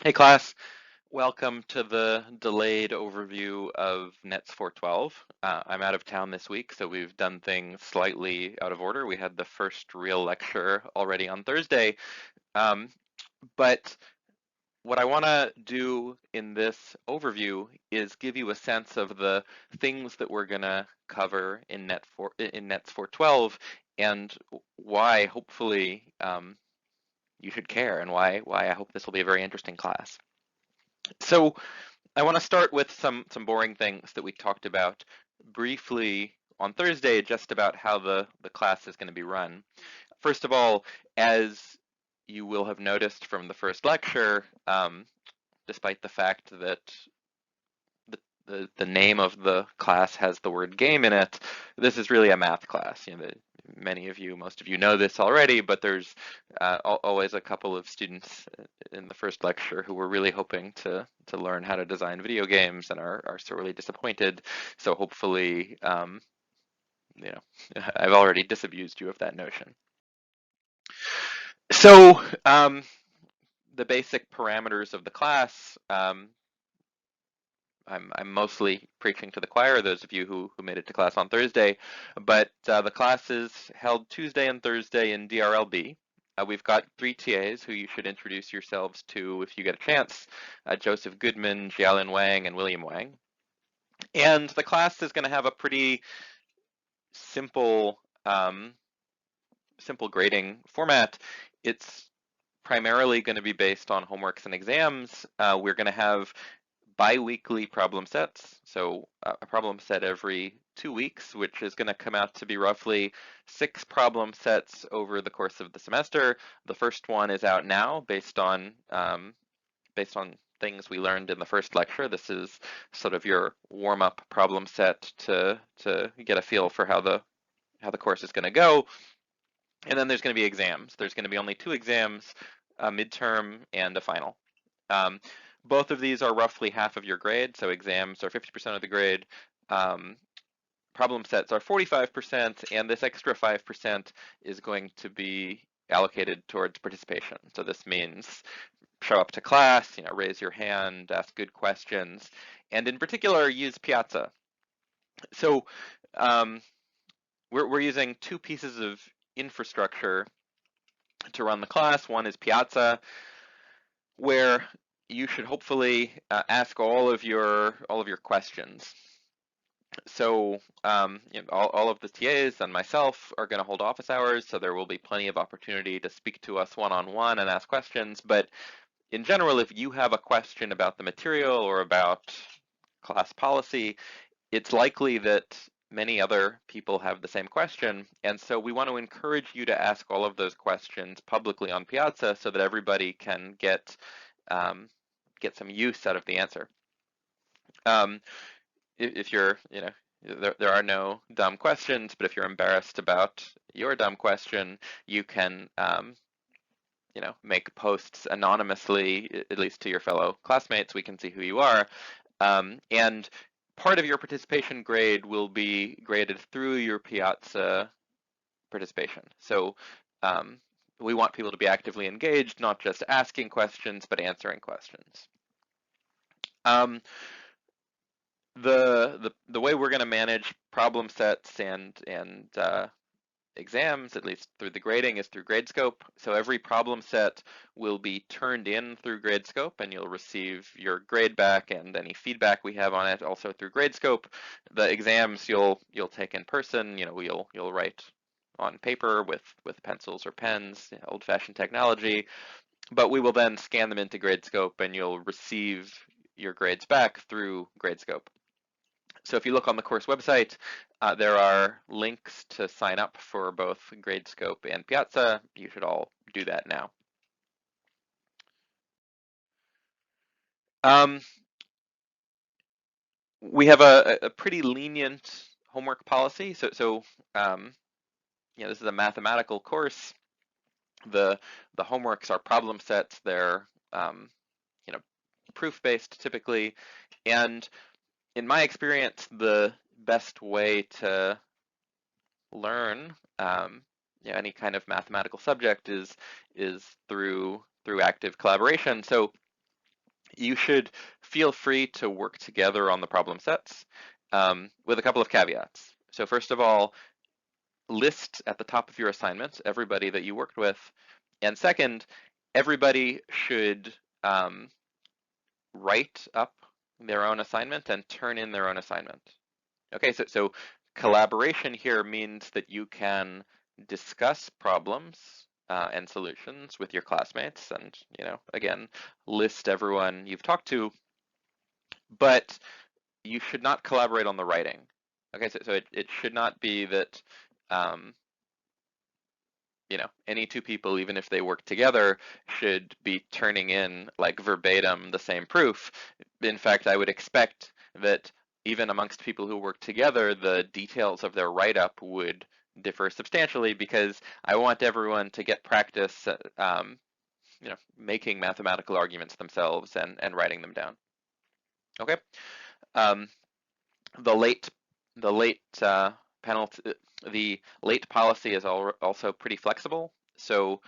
Hey class, welcome to the delayed overview of NETS 412. I'm out of town this week, so we've done things slightly out of order. We had the first real lecture already on Thursday, um, but what I want to do in this overview is give you a sense of the things that we're going to cover in NETS 412 and why hopefully you should care and why I hope this will be a very interesting class. So I want to start with some boring things that we talked about briefly on Thursday, just about how the class is going to be run. First of all, as you will have noticed from the first lecture, despite the fact that the name of the class has the word game in it, this is really a math class. Many of you, most of you know this already, but there's always a couple of students in the first lecture who were really hoping to learn how to design video games and are sorely disappointed. So hopefully, I've already disabused you of that notion. So the basic parameters of the class. I'm mostly preaching to the choir, those of you who made it to class on Thursday, but the class is held Tuesday and Thursday in DRLB. We've got 3 TAs who you should introduce yourselves to if you get a chance, Joseph Goodman, Jialin Wang, and William Wang. And the class is going to have a pretty simple, simple grading format. It's primarily going to be based on homeworks and exams. We're going to have bi-weekly problem sets, so a problem set every 2 weeks, which is going to come out to be roughly 6 problem sets over the course of the semester. The first one is out now based on things we learned in the first lecture. This is sort of your warm-up problem set to get a feel for how the course is going to go. And then there's going to be exams. There's going to be only 2 exams, a midterm and a final. Both of these are roughly half of your grade, so exams are 50% of the grade. Problem sets are 45%, and this extra 5% is going to be allocated towards participation. So this means show up to class, raise your hand, ask good questions, and in particular, use Piazza. So we're using 2 pieces of infrastructure to run the class. One is Piazza, where you should hopefully ask all of your questions. So all of the TAs and myself are going to hold office hours, so there will be plenty of opportunity to speak to us one-on-one and ask questions. But in general, if you have a question about the material or about class policy, it's likely that many other people have the same question. And so we want to encourage you to ask all of those questions publicly on Piazza so that everybody can get some use out of the answer. If you're, there are no dumb questions, but if you're embarrassed about your dumb question, you can, make posts anonymously, at least to your fellow classmates. We can see who you are. And part of your participation grade will be graded through your Piazza participation. So we want people to be actively engaged, not just asking questions, but answering questions. The way we're going to manage problem sets and exams, at least through the grading, is through Gradescope. So every problem set will be turned in through Gradescope, and you'll receive your grade back and any feedback we have on it also through Gradescope. The exams you'll take in person. You'll write on paper with pencils or pens, old-fashioned technology. But we will then scan them into Gradescope, and you'll receive your grades back through Gradescope. So if you look on the course website, there are links to sign up for both Gradescope and Piazza. You should all do that now. We have a pretty lenient homework policy. So this is a mathematical course. The homeworks are problem sets. They're proof-based typically, and in my experience, the best way to learn any kind of mathematical subject is through active collaboration. So you should feel free to work together on the problem sets with a couple of caveats. So first of all, list at the top of your assignment everybody that you worked with. And second, everybody should write up their own assignment and turn in their own assignment. Okay, so collaboration here means that you can discuss problems and solutions with your classmates and, again, list everyone you've talked to, but you should not collaborate on the writing. Okay, so it should not be that um, any two people, even if they work together, should be turning in like verbatim the same proof. In fact, I would expect that even amongst people who work together, the details of their write-up would differ substantially because I want everyone to get practice, making mathematical arguments themselves and writing them down. Okay. Um, the late the late penalty the late policy is also pretty flexible. So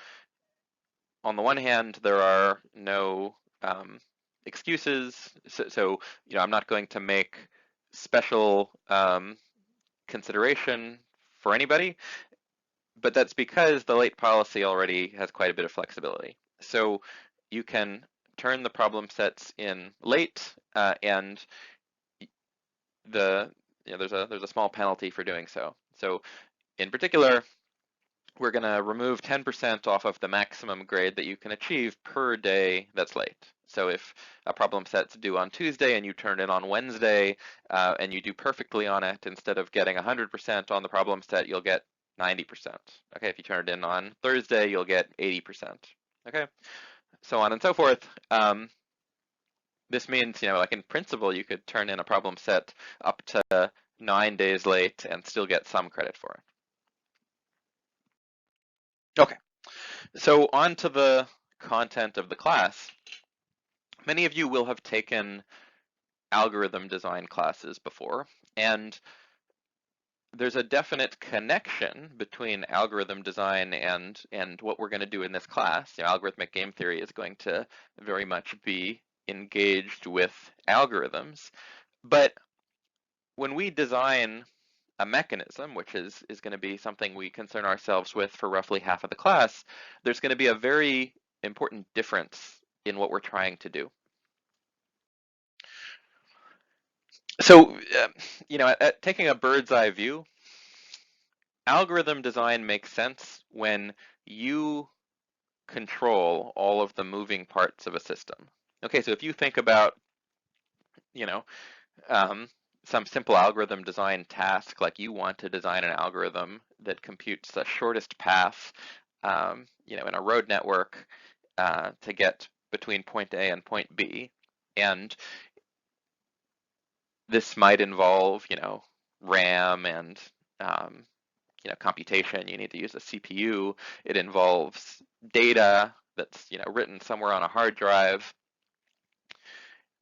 on the one hand, there are no excuses. So I'm not going to make special consideration for anybody, but that's because the late policy already has quite a bit of flexibility. So you can turn the problem sets in late, and there's a small penalty for doing so. So in particular, we're going to remove 10% off of the maximum grade that you can achieve per day that's late. So if a problem set's due on Tuesday and you turn it in on Wednesday and you do perfectly on it, instead of getting 100% on the problem set, you'll get 90%. Okay, if you turn it in on Thursday, you'll get 80%. Okay, so on and so forth. This means, like in principle, you could turn in a problem set up to 9 days late and still get some credit for it. Okay, so on to the content of the class. Many of you will have taken algorithm design classes before, and there's a definite connection between algorithm design and what we're going to do in this class. Algorithmic game theory is going to very much be engaged with algorithms, but when we design a mechanism, which is going to be something we concern ourselves with for roughly half of the class, there's going to be a very important difference in what we're trying to do. So, taking a bird's eye view, algorithm design makes sense when you control all of the moving parts of a system. Okay, so if you think about, you know, um, some simple algorithm design task, like you want to design an algorithm that computes the shortest path, in a road network to get between point A and point B, and this might involve, RAM and computation. You need to use a CPU. It involves data that's written somewhere on a hard drive.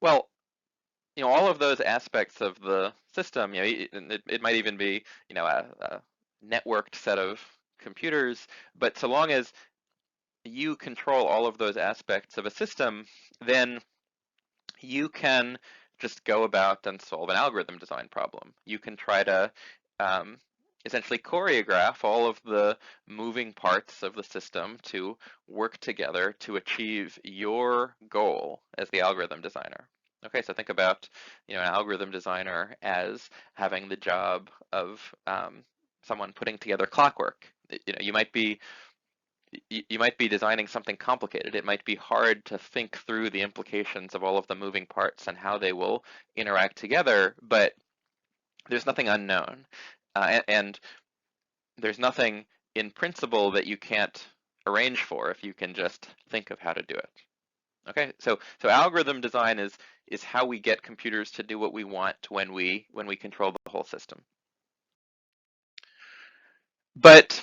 Well, all of those aspects of the system, it might even be a networked set of computers, but so long as you control all of those aspects of a system, then you can just go about and solve an algorithm design problem. You can try to essentially choreograph all of the moving parts of the system to work together to achieve your goal as the algorithm designer. Okay, so think about an algorithm designer as having the job of someone putting together clockwork. You might be designing something complicated. It might be hard to think through the implications of all of the moving parts and how they will interact together, but there's nothing unknown. And there's nothing in principle that you can't arrange for if you can just think of how to do it. Okay, so algorithm design is how we get computers to do what we want when we control the whole system. But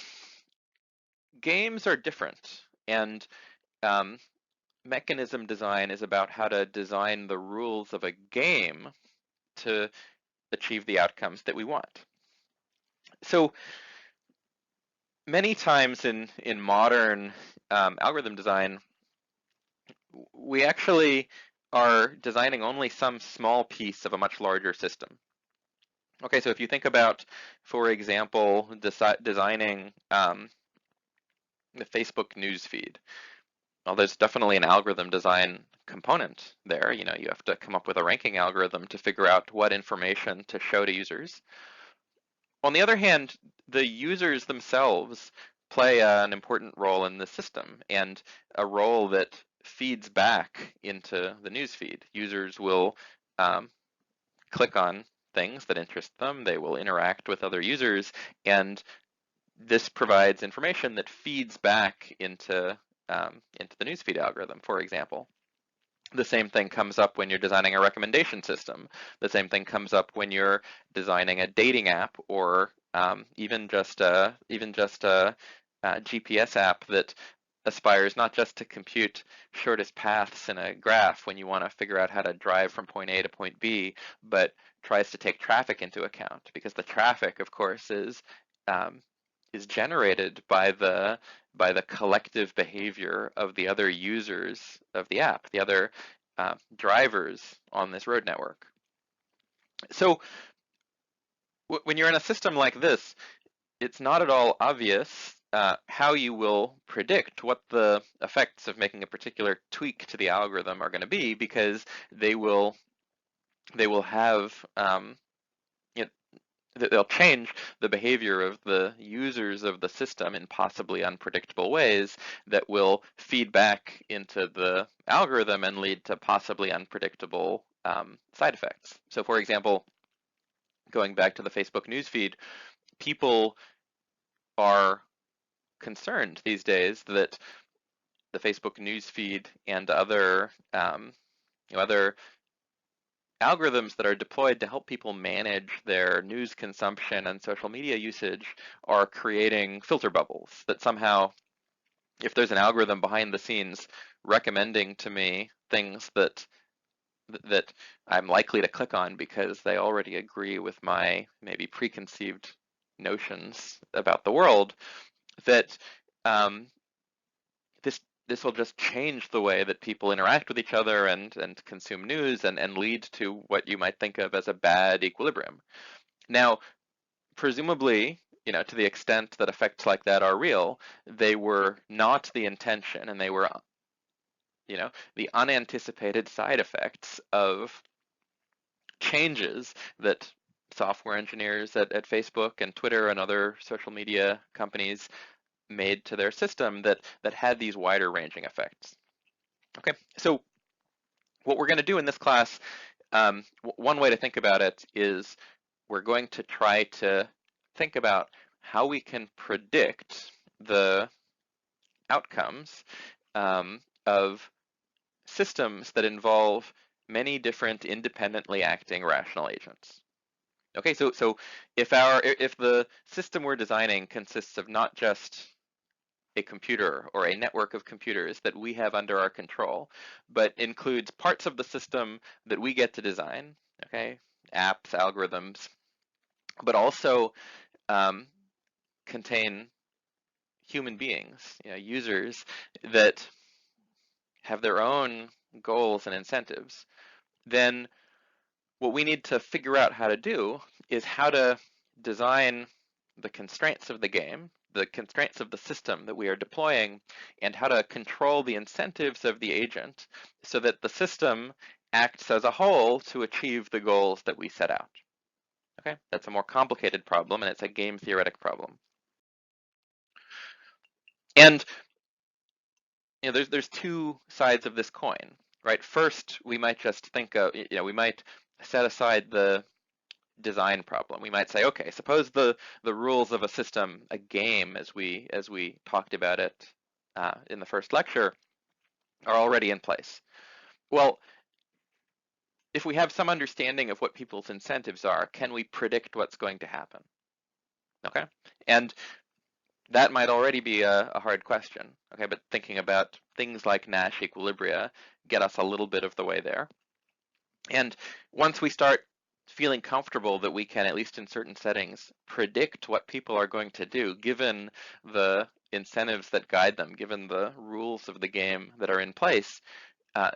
games are different, and mechanism design is about how to design the rules of a game to achieve the outcomes that we want. So many times in modern algorithm design, we actually are designing only some small piece of a much larger system. Okay, so if you think about, for example, designing the Facebook newsfeed, well, there's definitely an algorithm design component there. You know, you have to come up with a ranking algorithm to figure out what information to show to users. On the other hand, the users themselves play an important role in the system, and a role that feeds back into the newsfeed. Users will click on things that interest them, they will interact with other users, and this provides information that feeds back into the newsfeed algorithm, for example. The same thing comes up when you're designing a recommendation system. The same thing comes up when you're designing a dating app, or even just a GPS app that aspires not just to compute shortest paths in a graph when you want to figure out how to drive from point A to point B, but tries to take traffic into account, because the traffic, of course, um, is generated by the collective behavior of the other users of the app, the other drivers on this road network. So when you're in a system like this, it's not at all obvious how you will predict what the effects of making a particular tweak to the algorithm are going to be, because they will have you know, they'll change the behavior of the users of the system in possibly unpredictable ways that will feed back into the algorithm and lead to possibly unpredictable side effects. So, for example, going back to the Facebook newsfeed, people are concerned these days that the Facebook newsfeed and other algorithms that are deployed to help people manage their news consumption and social media usage are creating filter bubbles, that somehow, if there's an algorithm behind the scenes recommending to me things that I'm likely to click on because they already agree with my maybe preconceived notions about the world, that um, this this will just change the way that people interact with each other and consume news, and lead to what you might think of as a bad equilibrium. Now, presumably, you know, to the extent that effects like that are real, they were not the intention, and they were, you know, the unanticipated side effects of changes that software engineers at Facebook and Twitter and other social media companies made to their system that had these wider ranging effects. Okay, so what we're going to do in this class, one way to think about it is we're going to try to think about how we can predict the outcomes of systems that involve many different independently acting rational agents. Okay, so if the system we're designing consists of not just a computer or a network of computers that we have under our control, but includes parts of the system that we get to design, okay, apps, algorithms, but also um, contain human beings, you know, users that have their own goals and incentives, then what we need to figure out how to do is how to design the constraints of the game, the constraints of the system that we are deploying, and how to control the incentives of the agent so that the system acts as a whole to achieve the goals that we set out. Okay, that's a more complicated problem, and it's a game theoretic problem. And you know, there's two sides of this coin, right? First, we might just think of, you know, we might set aside the design problem. We might say, okay, suppose the rules of a system, a game, as we talked about it in the first lecture, are already in place. Well, if we have some understanding of what people's incentives are, can we predict what's going to happen? Okay, and that might already be a hard question. Okay, but thinking about things like Nash equilibria get us a little bit of the way there. And once we start feeling comfortable that we can, at least in certain settings, predict what people are going to do, given the incentives that guide them, given the rules of the game that are in place,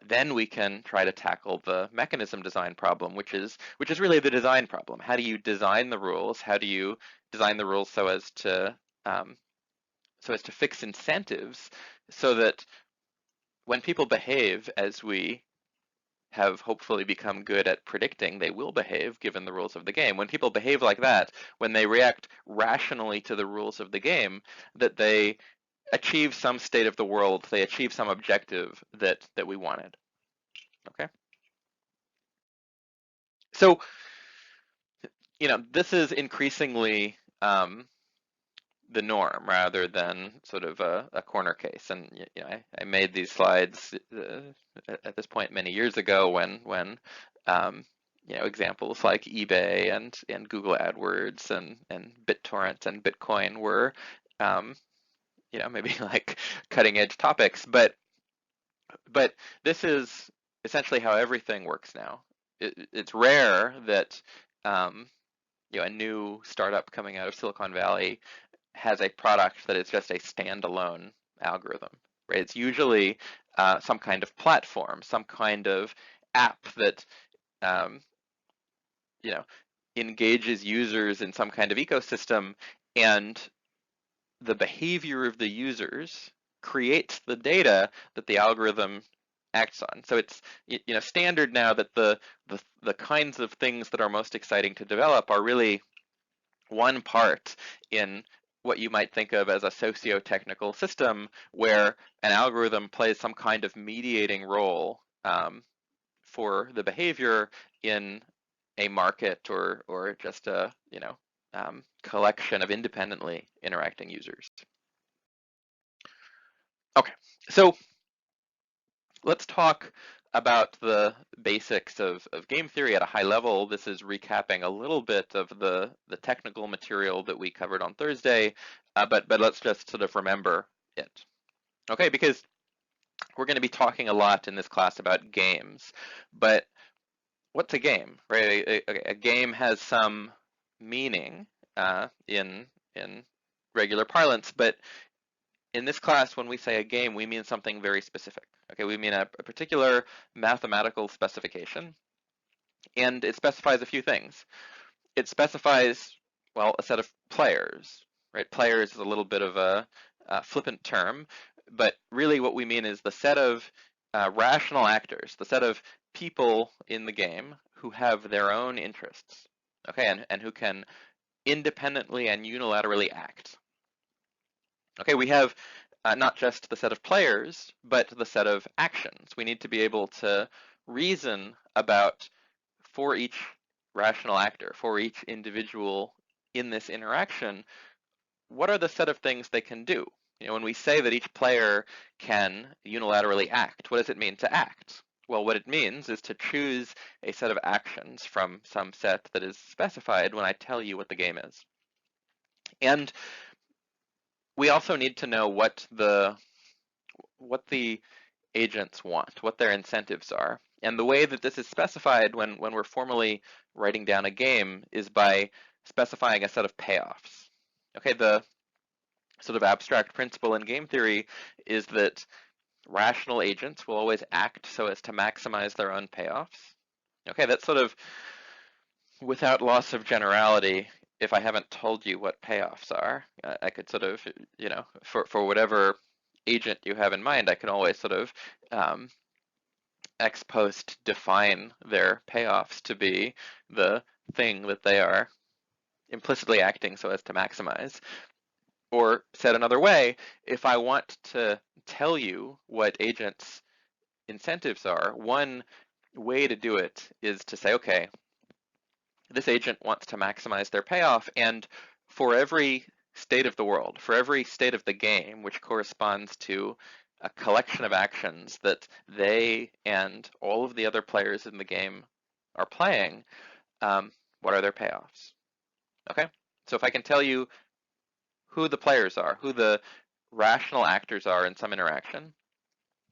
then we can try to tackle the mechanism design problem, which is really the design problem. How do you design the rules? How do you design the rules um, so as to fix incentives so that when people behave as we have hopefully become good at predicting they will behave given the rules of the game. When people behave like that, when they react rationally to the rules of the game, that they achieve some state of the world, they achieve some objective that we wanted. Okay. So, this is increasingly the norm rather than sort of a corner case. And I made these slides at this point many years ago when um, examples like eBay and Google AdWords and BitTorrent and Bitcoin were maybe like cutting edge topics, but this is essentially how everything works now. It's rare that a new startup coming out of Silicon Valley has a product that is just a standalone algorithm, right? It's usually some kind of platform, some kind of app that um, you know engages users in some kind of ecosystem, and the behavior of the users creates the data that the algorithm acts on. So it's standard now that the kinds of things that are most exciting to develop are really one part in what you might think of as a socio-technical system where an algorithm plays some kind of mediating role for the behavior in a market or just a collection of independently interacting users. Okay, so let's talk about the basics of game theory at a high level. This is recapping a little bit of the technical material that we covered on Thursday, but let's just sort of remember it. Okay, because we're going to be talking a lot in this class about games, but what's a game, right? A game has some meaning in regular parlance, but in this class, when we say a game, we mean something very specific. Okay, we mean a particular mathematical specification, and it specifies a few things. It specifies, well, a set of players, right? Players is a little bit of a flippant term, but really what we mean is the set of rational actors, the set of people in the game who have their own interests, okay, and who can independently and unilaterally act. Okay, we have not just the set of players, but the set of actions. We need to be able to reason about, for each rational actor, for each individual in this interaction, what are the set of things they can do? When we say that each player can unilaterally act, what does it mean to act? Well, what it means is to choose a set of actions from some set that is specified when I tell you what the game is. And we also need to know what the agents want, what their incentives are. And the way that this is specified when we're formally writing down a game is by specifying a set of payoffs. Okay, the sort of abstract principle in game theory is that rational agents will always act so as to maximize their own payoffs. Okay, that's sort of without loss of generality. If I haven't told you what payoffs are, I could sort of, for whatever agent you have in mind, I can always sort of ex post define their payoffs to be the thing that they are implicitly acting so as to maximize. Or said another way, if I want to tell you what agents' incentives are, one way to do it is to say, okay, this agent wants to maximize their payoff, and for every state of the world, for every state of the game, which corresponds to a collection of actions that they and all of the other players in the game are playing, what are their payoffs? Okay, so if I can tell you who the players are, who the rational actors are in some interaction,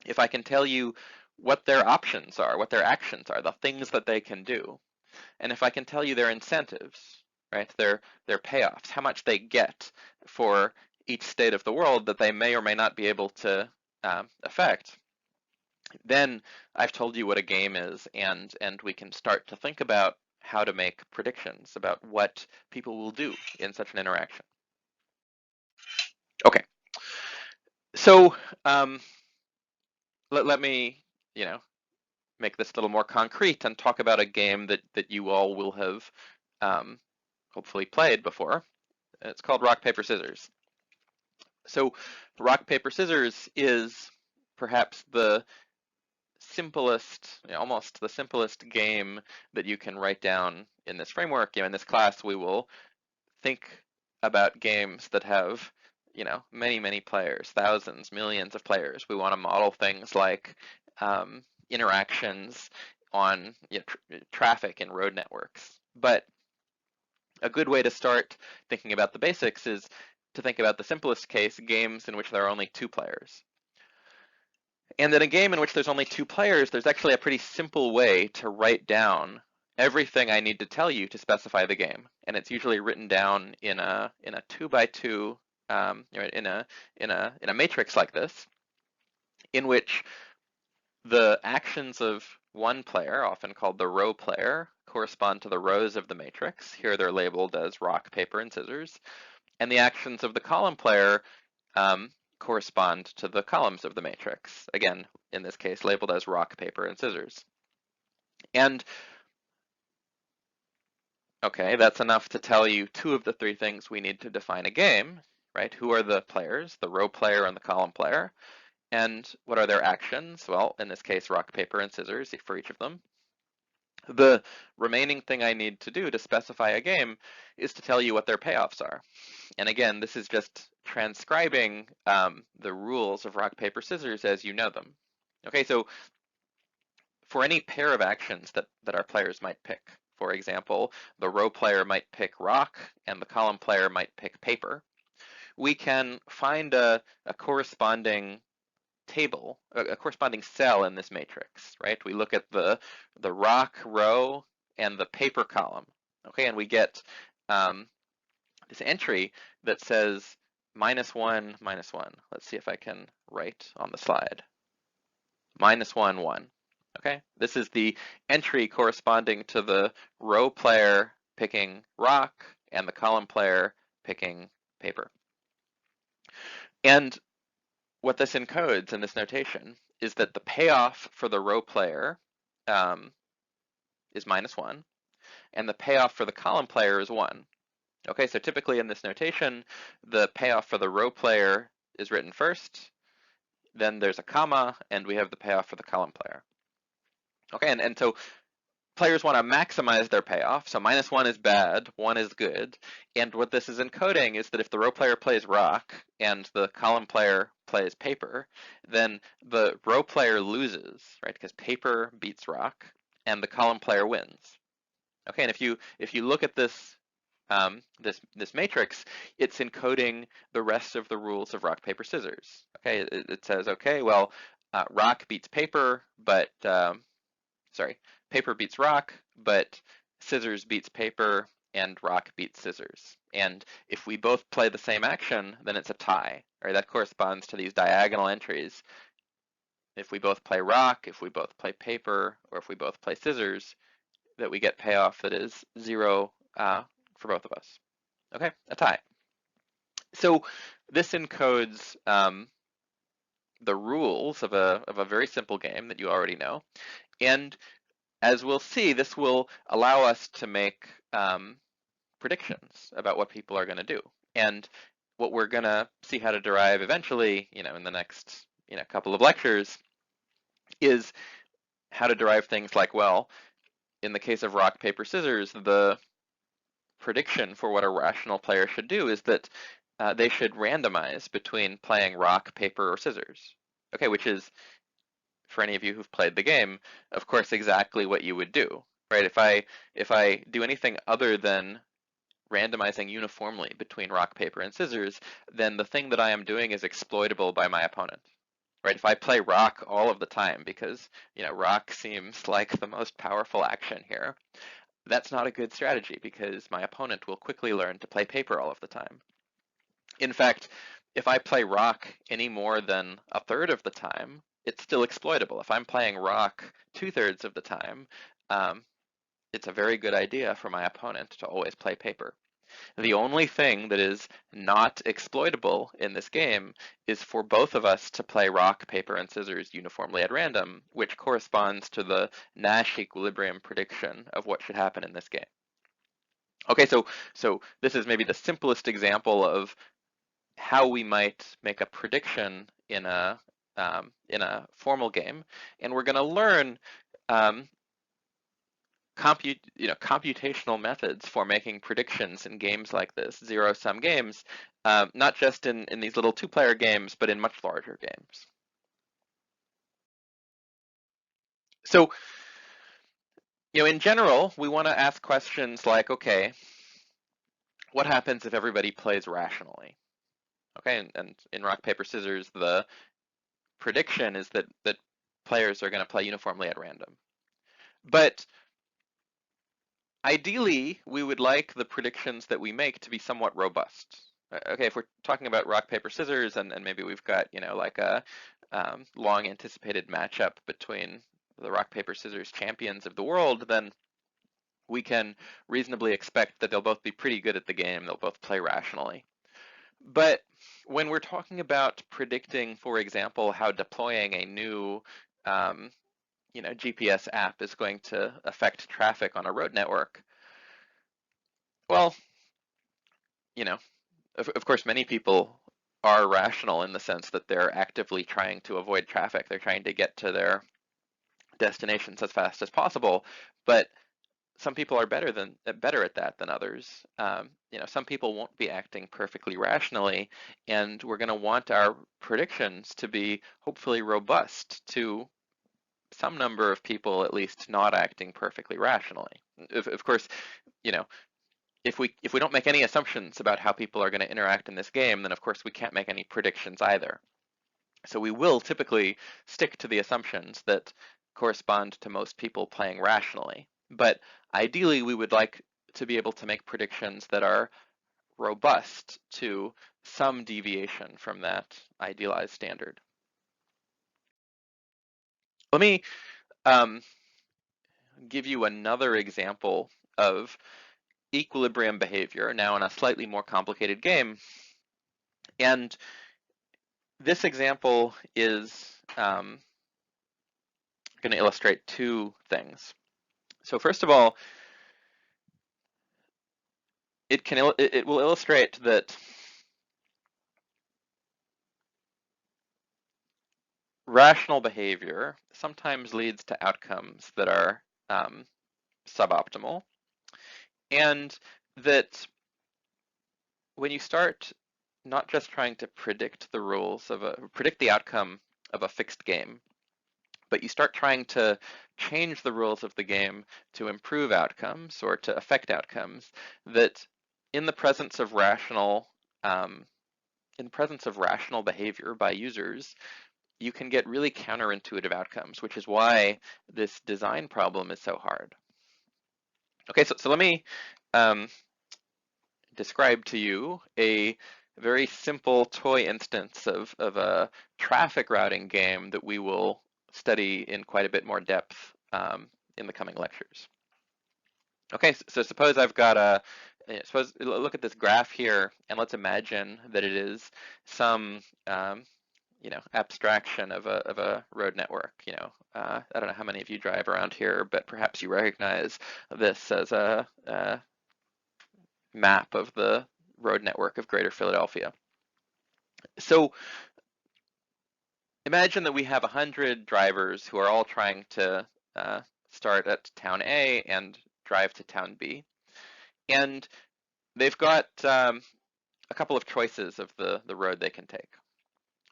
if I can tell you what their options are, what their actions are, the things that they can do, and if I can tell you their incentives, right, their payoffs, how much they get for each state of the world that they may or may not be able to affect, Then I've told you what a game is, and we can start to think about how to make predictions about what people will do in such an interaction. Okay, so let me, make this a little more concrete and talk about a game that you all will have um, hopefully played before. It's called Rock, Paper, Scissors. So Rock, Paper, Scissors is perhaps the simplest, almost the simplest game that you can write down in this framework. In this class, we will think about games that have, many, many players, thousands, millions of players. We want to model things like interactions on traffic in road networks. But a good way to start thinking about the basics is to think about the simplest case, games in which there are only two players. And in a game in which there's only two players, there's actually a pretty simple way to write down everything I need to tell you to specify the game. And it's usually written down in a 2x2 in a matrix like this, in which the actions of one player, often called the row player, correspond to the rows of the matrix. Here they're labeled as rock, paper, and scissors. And the actions of the column player correspond to the columns of the matrix. Again, in this case, labeled as rock, paper, and scissors. And okay, that's enough to tell you two of the three things we need to define a game, right? Who are the players, the row player and the column player? And what are their actions? Well, in this case, rock, paper, and scissors for each of them. The remaining thing I need to do to specify a game is to tell you what their payoffs are. And again, this is just transcribing the rules of rock, paper, scissors as you know them. Okay, so for any pair of actions that our players might pick, for example, the row player might pick rock and the column player might pick paper, we can find a corresponding table, a corresponding cell in this matrix, right? We look at the rock row and the paper column, okay, and we get this entry that says -1, -1. Let's see if I can write on the slide. -1, 1. Okay, this is the entry corresponding to the row player picking rock and the column player picking paper. And what this encodes in this notation is that the payoff for the row player is -1, and the payoff for the column player is 1. Okay, so typically in this notation, the payoff for the row player is written first, then there's a comma, and we have the payoff for the column player. Okay, and so players want to maximize their payoff, so -1 is bad, 1 is good, and what this is encoding is that if the row player plays rock and the column player plays paper, then the row player loses, right, because paper beats rock, and the column player wins. Okay, and if you look at this this matrix, it's encoding the rest of the rules of rock, paper, scissors. Okay, it says, okay, well, rock beats paper, but sorry, paper beats rock, but scissors beats paper, and rock beats scissors. And if we both play the same action, then it's a tie, right? That corresponds to these diagonal entries. If we both play rock, if we both play paper, or if we both play scissors, that we get payoff that is 0 for both of us. Okay, a tie. So this encodes the rules of a very simple game that you already know. And as we'll see, this will allow us to make predictions about what people are going to do. And what we're going to see how to derive eventually, in the next couple of lectures, is how to derive things like, well, in the case of rock, paper, scissors, the prediction for what a rational player should do is that they should randomize between playing rock, paper, or scissors. Okay, which is, for any of you who've played the game, of course, exactly what you would do, right? If I do anything other than randomizing uniformly between rock, paper, and scissors, then the thing that I am doing is exploitable by my opponent, right? If I play rock all of the time because, rock seems like the most powerful action here, that's not a good strategy because my opponent will quickly learn to play paper all of the time. In fact, if I play rock any more than a third of the time, it's still exploitable. If I'm playing rock 2/3 of the time, um, it's a very good idea for my opponent to always play paper. The only thing that is not exploitable in this game is for both of us to play rock, paper, and scissors uniformly at random, which corresponds to the Nash equilibrium prediction of what should happen in this game. Okay, so this is maybe the simplest example of how we might make a prediction in a formal game, and we're going to learn um, computational methods for making predictions in games like this, zero-sum games, not just in these little two-player games, but in much larger games. So, in general, we want to ask questions like, okay, what happens if everybody plays rationally? Okay, and in rock, paper, scissors, the prediction is that players are going to play uniformly at random. But ideally, we would like the predictions that we make to be somewhat robust. Okay, if we're talking about rock, paper, scissors, and maybe we've got, like a long anticipated matchup between the rock, paper, scissors champions of the world, then we can reasonably expect that they'll both be pretty good at the game. They'll both play rationally. But when we're talking about predicting, for example, how deploying a new GPS app is going to affect traffic on a road network, well, you know, of course, many people are rational in the sense that they're actively trying to avoid traffic. They're trying to get to their destinations as fast as possible. But some people are better at that than others. Some people won't be acting perfectly rationally, and we're going to want our predictions to be hopefully robust to some number of people at least not acting perfectly rationally. Of course, you know, if we don't make any assumptions about how people are going to interact in this game, then of course we can't make any predictions either. So we will typically stick to the assumptions that correspond to most people playing rationally. But ideally, we would like to be able to make predictions that are robust to some deviation from that idealized standard. Let me um, give you another example of equilibrium behavior, now in a slightly more complicated game. And this example is going to illustrate two things. So first of all, it will illustrate that rational behavior sometimes leads to outcomes that are suboptimal, and that when you start not just trying to predict the outcome of a fixed game, but you start trying to change the rules of the game to improve outcomes or to affect outcomes, that in the presence of rational behavior by users, you can get really counterintuitive outcomes, which is why this design problem is so hard. Okay, so let me describe to you a very simple toy instance of a traffic routing game that we will study in quite a bit more depth in the coming lectures. Okay, so suppose I've got look at this graph here, and let's imagine that it is some abstraction of a road network. I don't know how many of you drive around here, but perhaps you recognize this as a map of the road network of Greater Philadelphia. So imagine that we have 100 drivers who are all trying to start at town A and drive to town B. And they've got a couple of choices of the road they can take.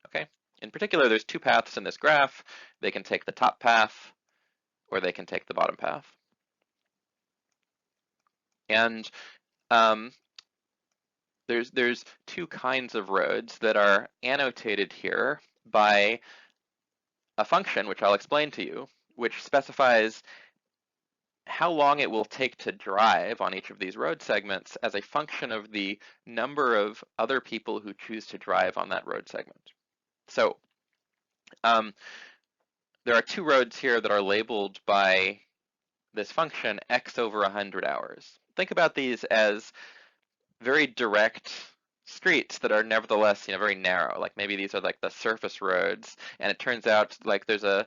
Okay. In particular, there's two paths in this graph. They can take the top path, or they can take the bottom path. And there's two kinds of roads that are annotated here by a function, which I'll explain to you, which specifies how long it will take to drive on each of these road segments as a function of the number of other people who choose to drive on that road segment. So there are two roads here that are labeled by this function x over 100 hours. Think about these as very direct streets that are nevertheless, very narrow. Like maybe these are like the surface roads, and it turns out like there's a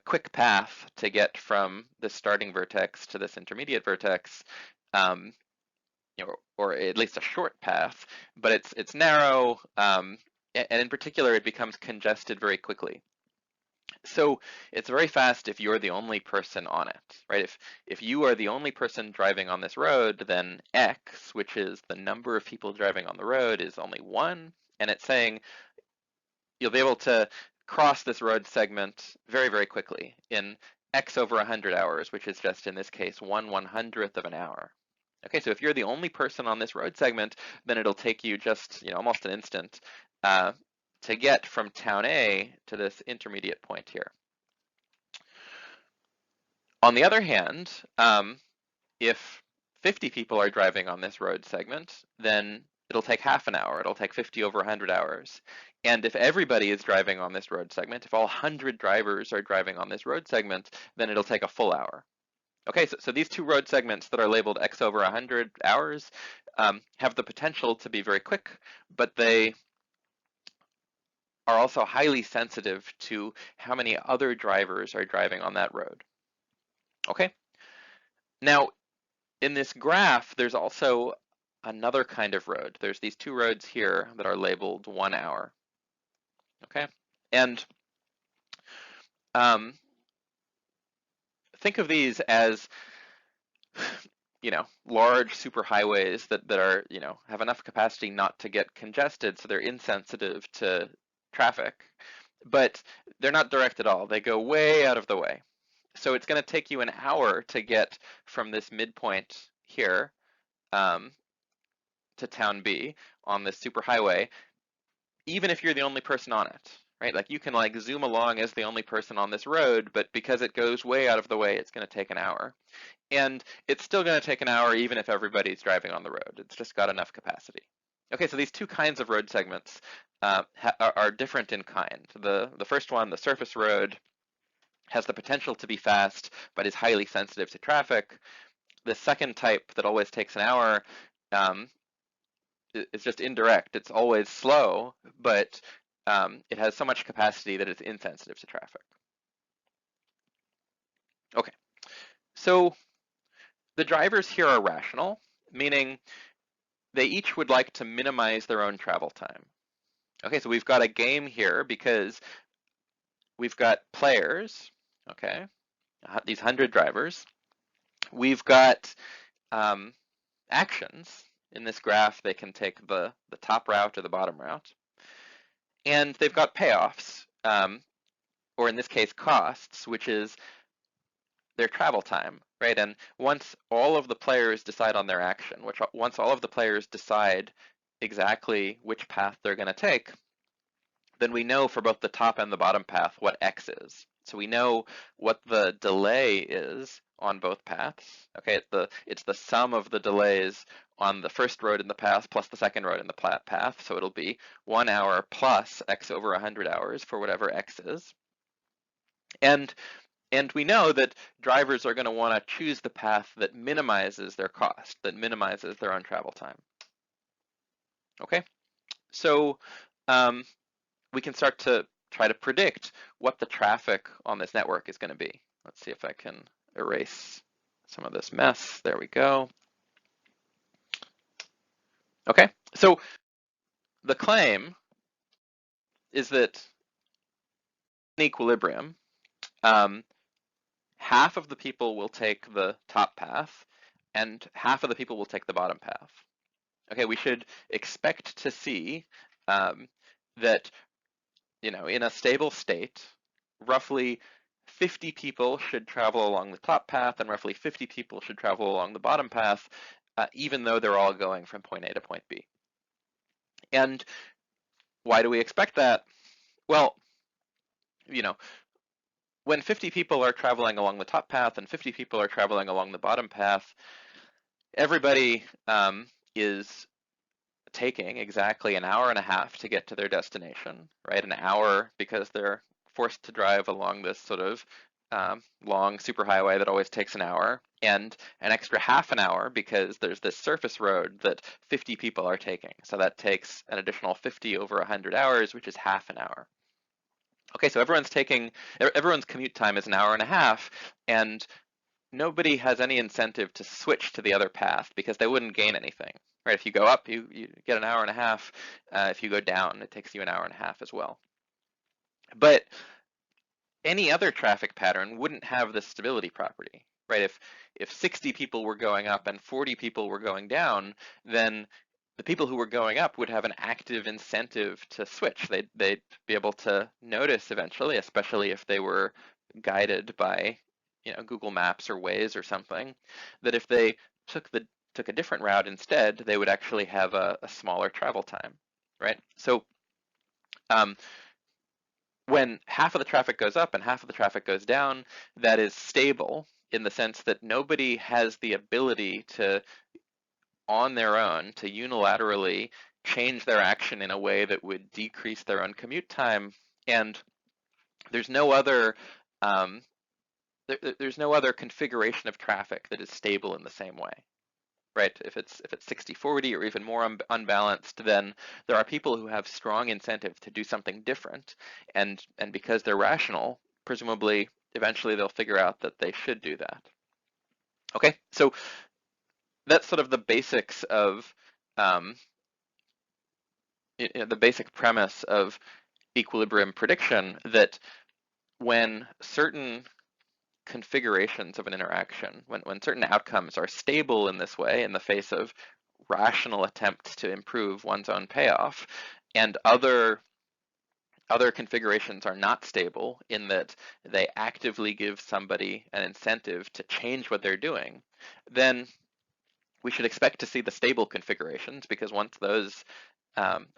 quick path to get from this starting vertex to this intermediate vertex, um, or at least a short path, but it's narrow, and in particular, it becomes congested very quickly. So it's very fast if you're the only person on it, right? If you are the only person driving on this road, then x, which is the number of people driving on the road, is only 1, and it's saying you'll be able to cross this road segment very, very quickly in x over 100 hours, which is just, in this case, 1/100th of an hour. Okay, so if you're the only person on this road segment, then it'll take you just, almost an instant to get from town A to this intermediate point here. On the other hand, if 50 people are driving on this road segment, then it'll take half an hour. It'll take 50 over 100 hours. And if everybody is driving on this road segment, if all 100 drivers are driving on this road segment, then it'll take a full hour. Okay, so these two road segments that are labeled x over 100 hours have the potential to be very quick, but they are also highly sensitive to how many other drivers are driving on that road. Okay, now in this graph, there's also another kind of road. There's these two roads here that are labeled 1 hour. Okay, and think of these as large superhighways that are, have enough capacity not to get congested, so they're insensitive to traffic, but they're not direct at all. They go way out of the way. So it's going to take you an hour to get from this midpoint here to town B on this superhighway, even if you're the only person on it, right? Like you can like zoom along as the only person on this road, but because it goes way out of the way, it's going to take an hour. And it's still going to take an hour even if everybody's driving on the road. It's just got enough capacity. Okay, so these two kinds of road segments are different in kind. The first one, the surface road, has the potential to be fast, but is highly sensitive to traffic. The second type that always takes an hour is just indirect. It's always slow, but it has so much capacity that it's insensitive to traffic. Okay, so the drivers here are rational, meaning they each would like to minimize their own travel time. Okay, so we've got a game here because we've got players, okay, these 100 drivers. We've got actions. In this graph, they can take the top route or the bottom route. And they've got payoffs, or in this case, costs, which is their travel time, right? And once all of the players decide on their action, once all of the players decide exactly which path they're going to take, then we know for both the top and the bottom path what x is. So we know what the delay is on both paths. Okay, it's the sum of the delays on the first road in the path plus the second road in the path. So it'll be 1 hour plus x over 100 hours for whatever x is. And we know that drivers are going to want to choose the path that minimizes their cost, that minimizes their own travel time. Okay, so we can start to try to predict what the traffic on this network is going to be. Let's see if I can erase some of this mess. There we go. Okay, so the claim is that in equilibrium, half of the people will take the top path and half of the people will take the bottom path. Okay, we should expect to see that, in a stable state, roughly 50 people should travel along the top path and roughly 50 people should travel along the bottom path, even though they're all going from point A to point B. And why do we expect that? Well, when 50 people are traveling along the top path and 50 people are traveling along the bottom path, everybody is taking exactly an hour and a half to get to their destination, right? An hour because they're forced to drive along this sort of long superhighway that always takes an hour, and an extra half an hour because there's this surface road that 50 people are taking. So that takes an additional 50 over 100 hours, which is half an hour. Okay, so everyone's commute time is an hour and a half, and nobody has any incentive to switch to the other path because they wouldn't gain anything, right? If you go up, you get an hour and a half. If you go down, it takes you an hour and a half as well. But any other traffic pattern wouldn't have this stability property, right? If 60 people were going up and 40 people were going down, then the people who were going up would have an active incentive to switch. They'd be able to notice eventually, especially if they were guided by, Google Maps or Waze or something, that if they took a different route instead, they would actually have a smaller travel time, right? So when half of the traffic goes up and half of the traffic goes down, that is stable in the sense that nobody has the ability to, on their own, to unilaterally change their action in a way that would decrease their own commute time. And there's no other there's no other configuration of traffic that is stable in the same way, right? If it's 60-40 or even more unbalanced, then there are people who have strong incentive to do something different, and because they're rational, presumably eventually they'll figure out that they should do that. Okay, so that's sort of the basics of the basic premise of equilibrium prediction, that when certain configurations of an interaction, when certain outcomes are stable in this way in the face of rational attempts to improve one's own payoff, and other configurations are not stable in that they actively give somebody an incentive to change what they're doing, then we should expect to see the stable configurations, because once those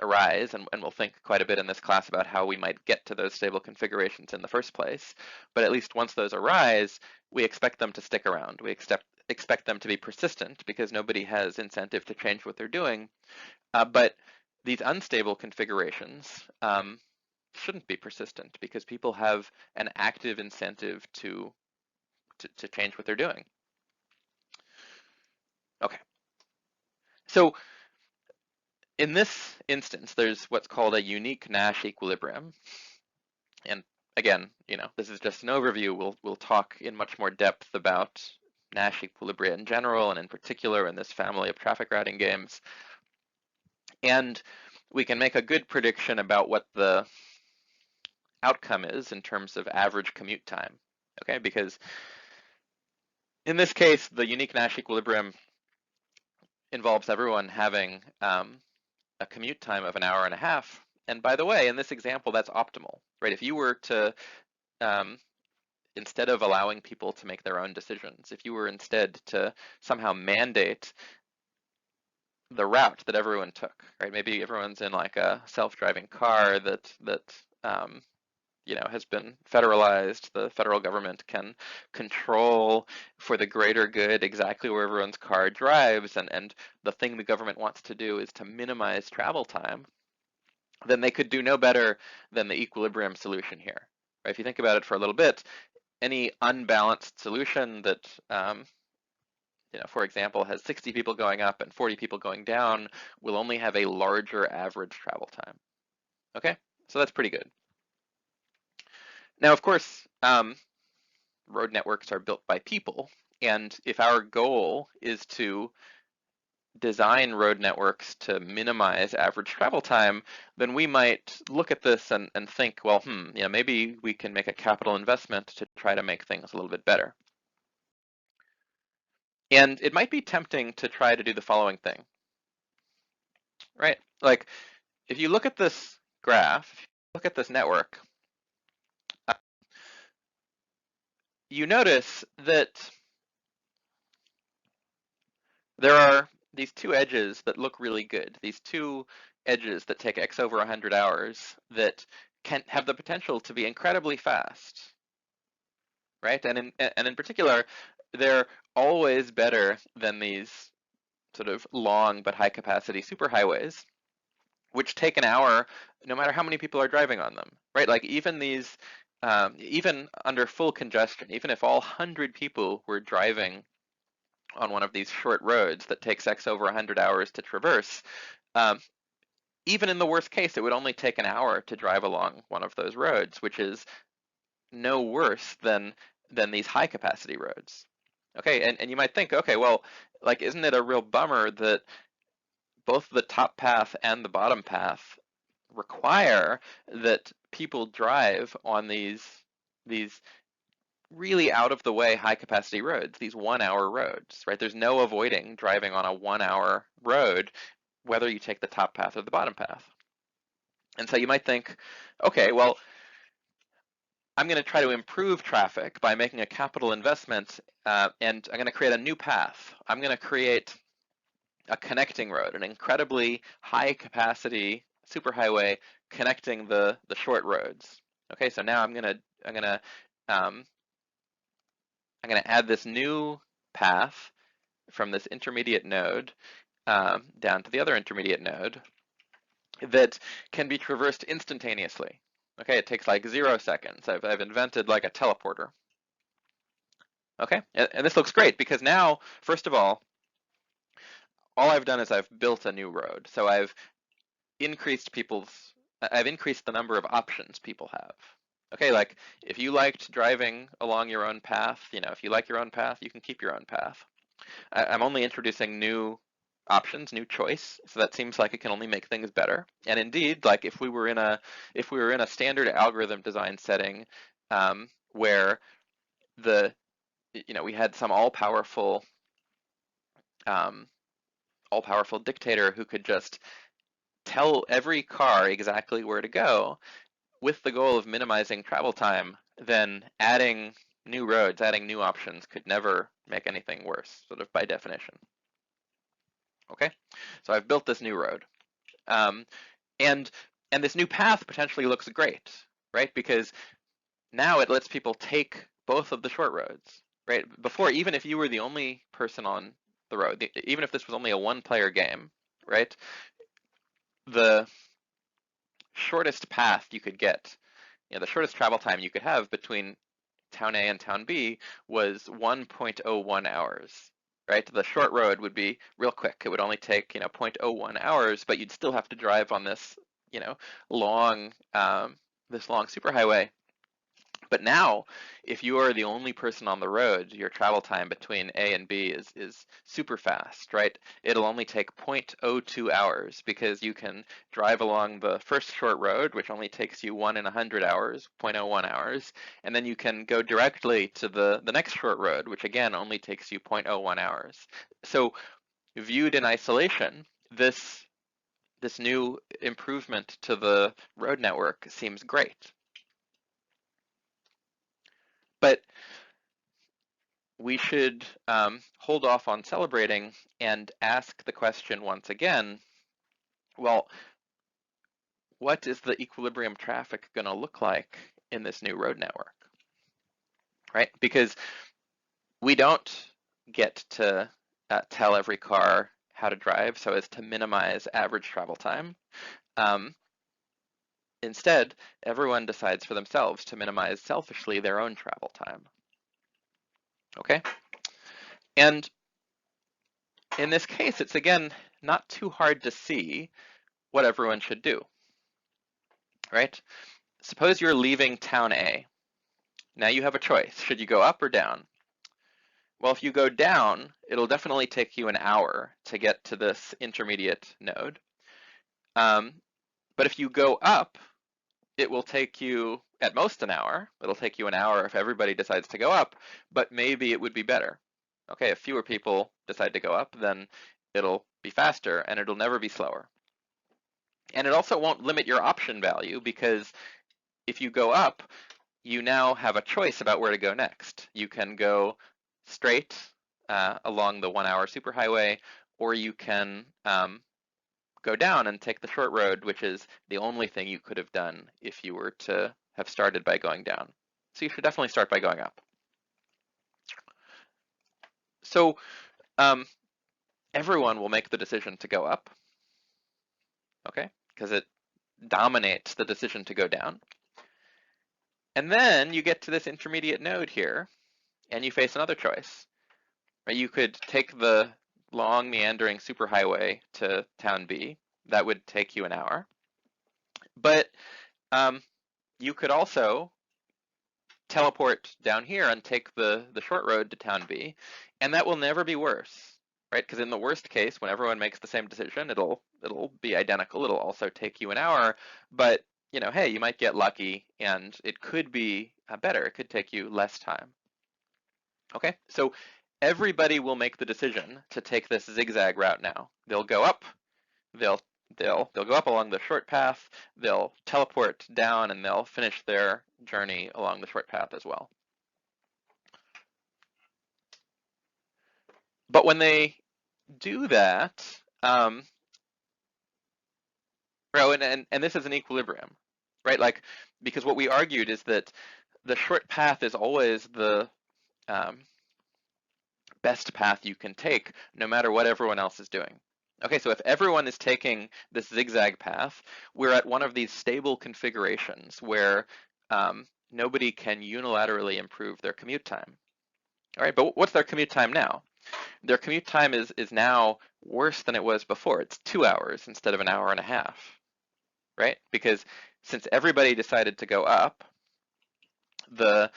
arise, and we'll think quite a bit in this class about how we might get to those stable configurations in the first place, but at least once those arise, we expect them to stick around. We expect them to be persistent because nobody has incentive to change what they're doing. But these unstable configurations shouldn't be persistent because people have an active incentive to change what they're doing. Okay. So in this instance, there's what's called a unique Nash equilibrium. And again, this is just an overview. We'll talk in much more depth about Nash equilibria in general, and in particular in this family of traffic routing games. And we can make a good prediction about what the outcome is in terms of average commute time, okay? Because in this case, the unique Nash equilibrium involves everyone having a commute time of an hour and a half. And by the way, in this example, that's optimal, right? If you were to, instead of allowing people to make their own decisions, if you were instead to somehow mandate the route that everyone took, right? Maybe everyone's in like a self-driving car that has been federalized. The federal government can control for the greater good exactly where everyone's car drives, and the thing the government wants to do is to minimize travel time, then they could do no better than the equilibrium solution here. Right? If you think about it for a little bit, any unbalanced solution that for example, has 60 people going up and 40 people going down will only have a larger average travel time. Okay, so that's pretty good. Now, of course, road networks are built by people, and if our goal is to design road networks to minimize average travel time, then we might look at this and think, well, maybe we can make a capital investment to try to make things a little bit better. And it might be tempting to try to do the following thing, right? Like, if you look at this graph, if you look at this network, you notice that there are these two edges that look really good, these two edges that take x over 100 hours that can have the potential to be incredibly fast, right? And in particular, they're always better than these sort of long but high capacity superhighways, which take an hour no matter how many people are driving on them, right? Like even these even under full congestion, even if all 100 people were driving on one of these short roads that takes X over 100 hours to traverse, um, even in the worst case, it would only take an hour to drive along one of those roads, which is no worse than these high capacity roads. Okay, and you might think, okay, well, like, isn't it a real bummer that both the top path and the bottom path require that people drive on these really out of the way high capacity roads, these 1 hour roads, right? There's no avoiding driving on a 1 hour road, whether you take the top path or the bottom path. And so you might think, okay, well, I'm going to try to improve traffic by making a capital investment, and I'm going to create a new path. I'm going to create a connecting road, an incredibly high capacity superhighway connecting the short roads. Okay, so now I'm gonna um, add this new path from this intermediate node down to the other intermediate node that can be traversed instantaneously. Okay, it takes like 0 seconds. I've invented like a teleporter. Okay, and this looks great because now, first of all I've done is I've built a new road. So I've increased the number of options people have. Okay, like if you liked driving along your own path, if you like your own path, you can keep your own path. I'm only introducing new options, new choice, so that seems like it can only make things better. And indeed, like if we were in a standard algorithm design setting, where we had some um, all-powerful dictator who could just tell every car exactly where to go with the goal of minimizing travel time, then adding new roads, adding new options could never make anything worse, sort of by definition. Okay, so I've built this new road. And this new path potentially looks great, right? Because now it lets people take both of the short roads, right? Before, even if you were the only person on the road, even if this was only a one-player game, right? The shortest path you could get, the shortest travel time you could have between town A and town B was 1.01 hours, right? The short road would be real quick. It would only take, 0.01 hours, but you'd still have to drive on this, long, this long superhighway. But now, if you are the only person on the road, your travel time between A and B is super fast, right? It'll only take 0.02 hours because you can drive along the first short road, which only takes you 1 in 100 hours, 0.01 hours, and then you can go directly to the next short road, which again only takes you 0.01 hours. So viewed in isolation, this new improvement to the road network seems great. But we should hold off on celebrating and ask the question once again, well, what is the equilibrium traffic going to look like in this new road network, right? Because we don't get to tell every car how to drive so as to minimize average travel time. Instead, everyone decides for themselves to minimize selfishly their own travel time. Okay? And in this case, it's again not too hard to see what everyone should do, right? Suppose you're leaving town A. Now you have a choice. Should you go up or down? Well, if you go down, it'll definitely take you an hour to get to this intermediate node. But if you go up, it will take you at most an hour. It'll take you an hour if everybody decides to go up, but maybe it would be better. Okay, if fewer people decide to go up, then it'll be faster and it'll never be slower. And it also won't limit your option value because if you go up, you now have a choice about where to go next. You can go straight along the 1 hour superhighway, or you can go down and take the short road, which is the only thing you could have done if you were to have started by going down. So you should definitely start by going up. So everyone will make the decision to go up, okay? Because it dominates the decision to go down. And then you get to this intermediate node here, and you face another choice. Right? You could take the long meandering superhighway to town B. That would take you an hour. But you could also teleport down here and take the short road to town B, and that will never be worse, right? Because in the worst case, when everyone makes the same decision, it'll be identical. It'll also take you an hour, but you know, hey, you might get lucky, and it could be better. It could take you less time. Okay, so everybody will make the decision to take this zigzag route now. They'll go up, they'll they'll go up along the short path, they'll teleport down, and they'll finish their journey along the short path as well. But when they do that, and this is an equilibrium, right? Like, because what we argued is that the short path is always the best path you can take, no matter what everyone else is doing. Okay, so if everyone is taking this zigzag path, we're at one of these stable configurations where nobody can unilaterally improve their commute time. All right, but what's their commute time now? Their commute time is now worse than it was before. It's 2 hours instead of an hour and a half, right? Because since everybody decided to go up, the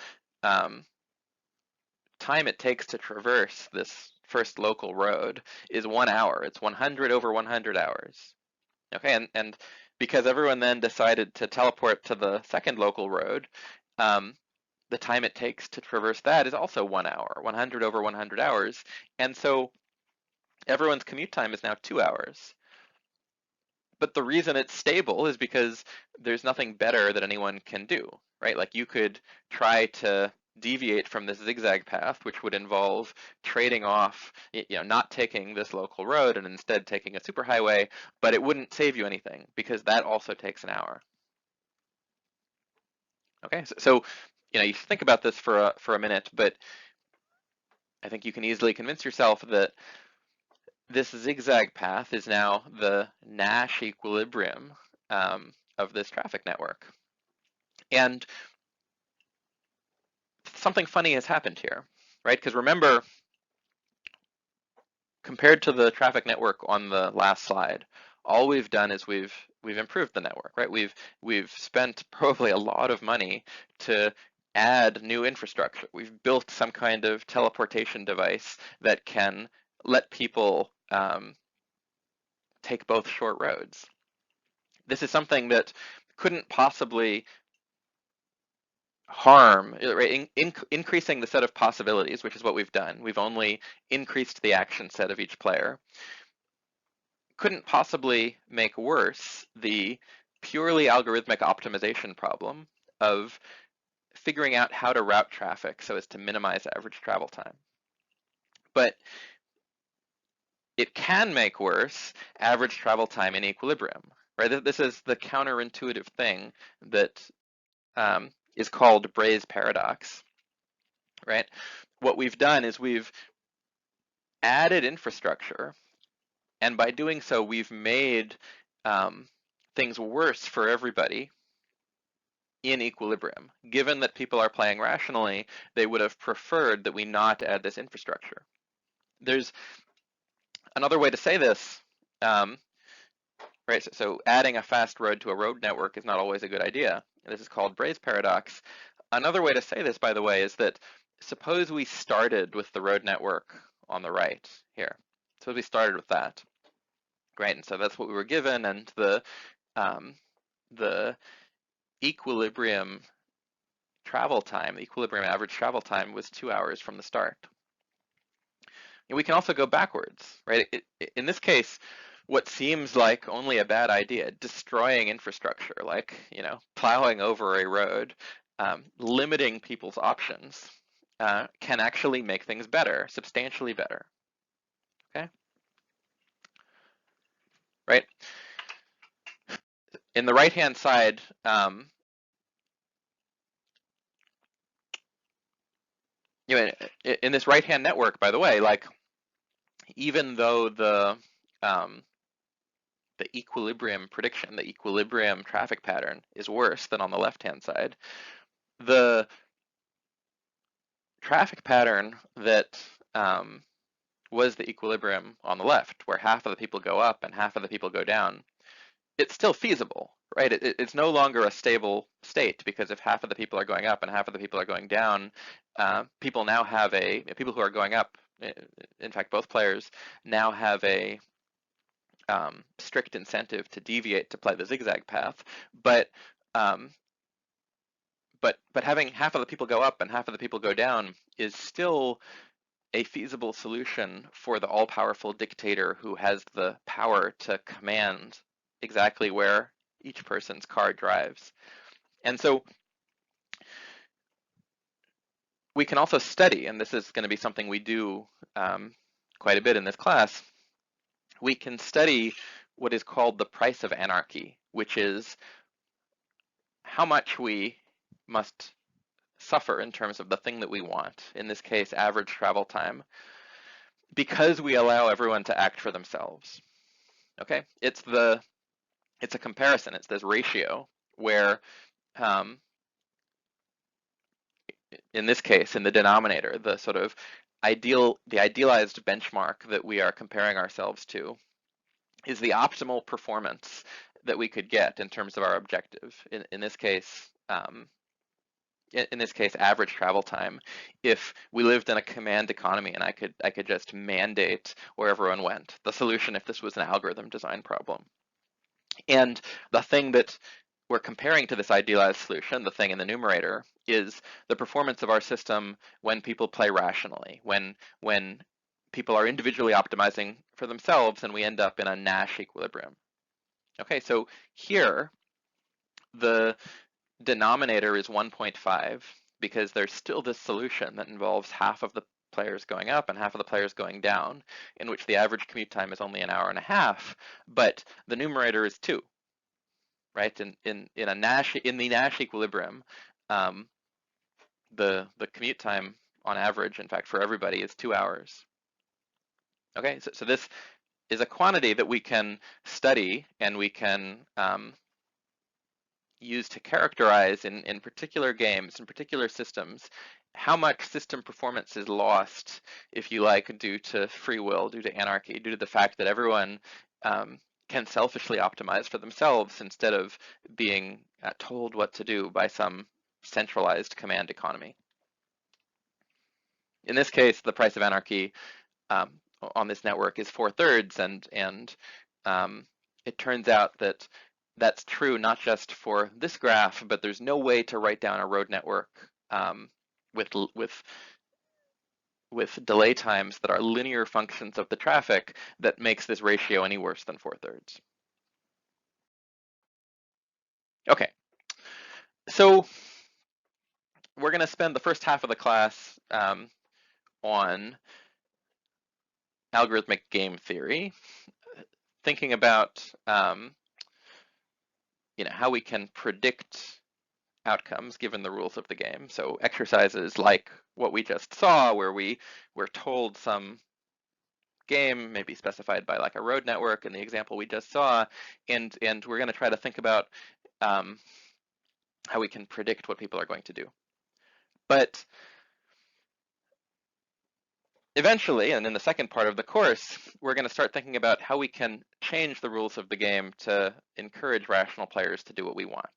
time it takes to traverse this first local road is 1 hour. It's 100 over 100 hours. Okay, and because everyone then decided to teleport to the second local road, the time it takes to traverse that is also 1 hour, 100 over 100 hours. And so everyone's commute time is now 2 hours. But the reason it's stable is because there's nothing better that anyone can do, right? Like you could try to deviate from this zigzag path, which would involve trading off, not taking this local road and instead taking a superhighway, but it wouldn't save you anything because that also takes an hour. Okay, so you think about this for a minute, but I think you can easily convince yourself that this zigzag path is now the Nash equilibrium of this traffic network. And something funny has happened here, right? Because remember, compared to the traffic network on the last slide, all we've done is we've improved the network, right? We've spent probably a lot of money to add new infrastructure. We've built some kind of teleportation device that can let people take both short roads. This is something that couldn't possibly harm, right? Increasing the set of possibilities, which is what we've done. We've only increased the action set of each player. Couldn't possibly make worse the purely algorithmic optimization problem of figuring out how to route traffic so as to minimize average travel time. But it can make worse average travel time in equilibrium, right? This is the counterintuitive thing that is called Braze Paradox, right? What we've done is we've added infrastructure, and by doing so, we've made things worse for everybody in equilibrium. Given that people are playing rationally, they would have preferred that we not add this infrastructure. There's another way to say this, right? So adding a fast road to a road network is not always a good idea. This is called Braze Paradox. Another way to say this, by the way, is that suppose we started with the road network on the right here. Suppose we started with that, right? And so that's what we were given, and the equilibrium travel time, the equilibrium average travel time was 2 hours from the start. And we can also go backwards, right? In this case, what seems like only a bad idea, destroying infrastructure, like plowing over a road, limiting people's options, can actually make things better, substantially better. Okay, right? In the right-hand side, in this right-hand network, by the way, like even though the equilibrium prediction, the equilibrium traffic pattern is worse than on the left-hand side, the traffic pattern that was the equilibrium on the left, where half of the people go up and half of the people go down, it's still feasible, right? It's no longer a stable state, because if half of the people are going up and half of the people are going down, people now have people who are going up, in fact, both players now have a strict incentive to deviate to play the zigzag path, but um, but having half of the people go up and half of the people go down is still a feasible solution for the all-powerful dictator who has the power to command exactly where each person's car drives. And so we can also study, and this is going to be something we do quite a bit in this class, we can study what is called the price of anarchy, which is how much we must suffer in terms of the thing that we want, in this case, average travel time, because we allow everyone to act for themselves. Okay, it's a comparison. It's this ratio where, in this case, in the denominator, the sort of idealized benchmark that we are comparing ourselves to is the optimal performance that we could get in terms of our objective. In this case, average travel time. If we lived in a command economy and I could just mandate where everyone went. The solution, if this was an algorithm design problem. And the thing that we're comparing to this idealized solution, the thing in the numerator, is the performance of our system when people play rationally, when people are individually optimizing for themselves and we end up in a Nash equilibrium. Okay, so here the denominator is 1.5 because there's still this solution that involves half of the players going up and half of the players going down, in which the average commute time is only an hour and a half, but the numerator is 2. Right? In the Nash equilibrium, the commute time on average, in fact, for everybody is 2 hours. Okay, so this is a quantity that we can study and we can use to characterize in particular games, in particular systems, how much system performance is lost, if you like, due to free will, due to anarchy, due to the fact that everyone can selfishly optimize for themselves instead of being told what to do by some centralized command economy. In this case, the price of anarchy on this network is 4/3, and it turns out that that's true not just for this graph, but there's no way to write down a road network with delay times that are linear functions of the traffic that makes this ratio any worse than 4/3. Okay, so we're going to spend the first half of the class on algorithmic game theory, thinking about how we can predict outcomes given the rules of the game. So exercises like what we just saw, where we're told some game, maybe specified by like a road network in the example we just saw, and we're going to try to think about how we can predict what people are going to do. But eventually, and in the second part of the course, we're going to start thinking about how we can change the rules of the game to encourage rational players to do what we want,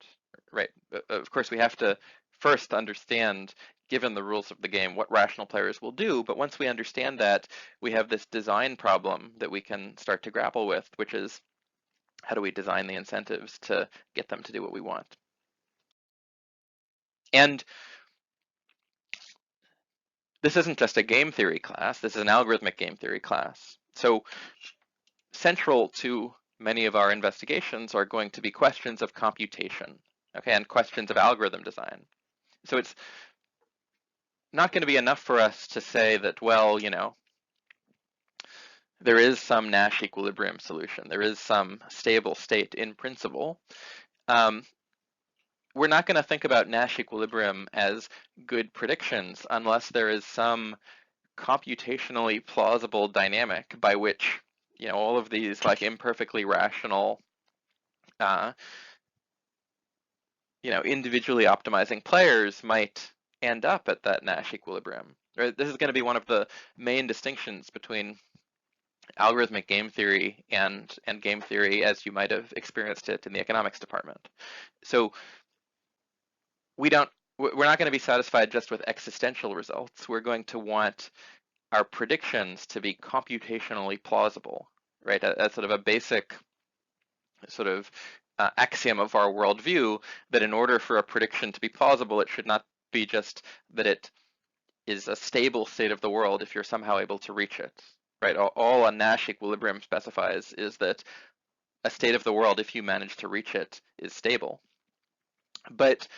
right? Of course, we have to first understand, given the rules of the game, what rational players will do. But once we understand that, we have this design problem that we can start to grapple with, which is how do we design the incentives to get them to do what we want? And this isn't just a game theory class, this is an algorithmic game theory class. So central to many of our investigations are going to be questions of computation, okay, and questions of algorithm design. So it's not going to be enough for us to say that, well, there is some Nash equilibrium solution, there is some stable state in principle. We're not going to think about Nash equilibrium as good predictions unless there is some computationally plausible dynamic by which all of these like imperfectly rational individually optimizing players might end up at that Nash equilibrium. Right? This is going to be one of the main distinctions between algorithmic game theory and game theory as you might have experienced it in the economics department. So we're not going to be satisfied just with existential results. We're going to want our predictions to be computationally plausible, right? That's sort of a basic sort of axiom of our worldview, that in order for a prediction to be plausible, it should not be just that it is a stable state of the world if you're somehow able to reach it, right? All a Nash equilibrium specifies is that a state of the world, if you manage to reach it, is stable. But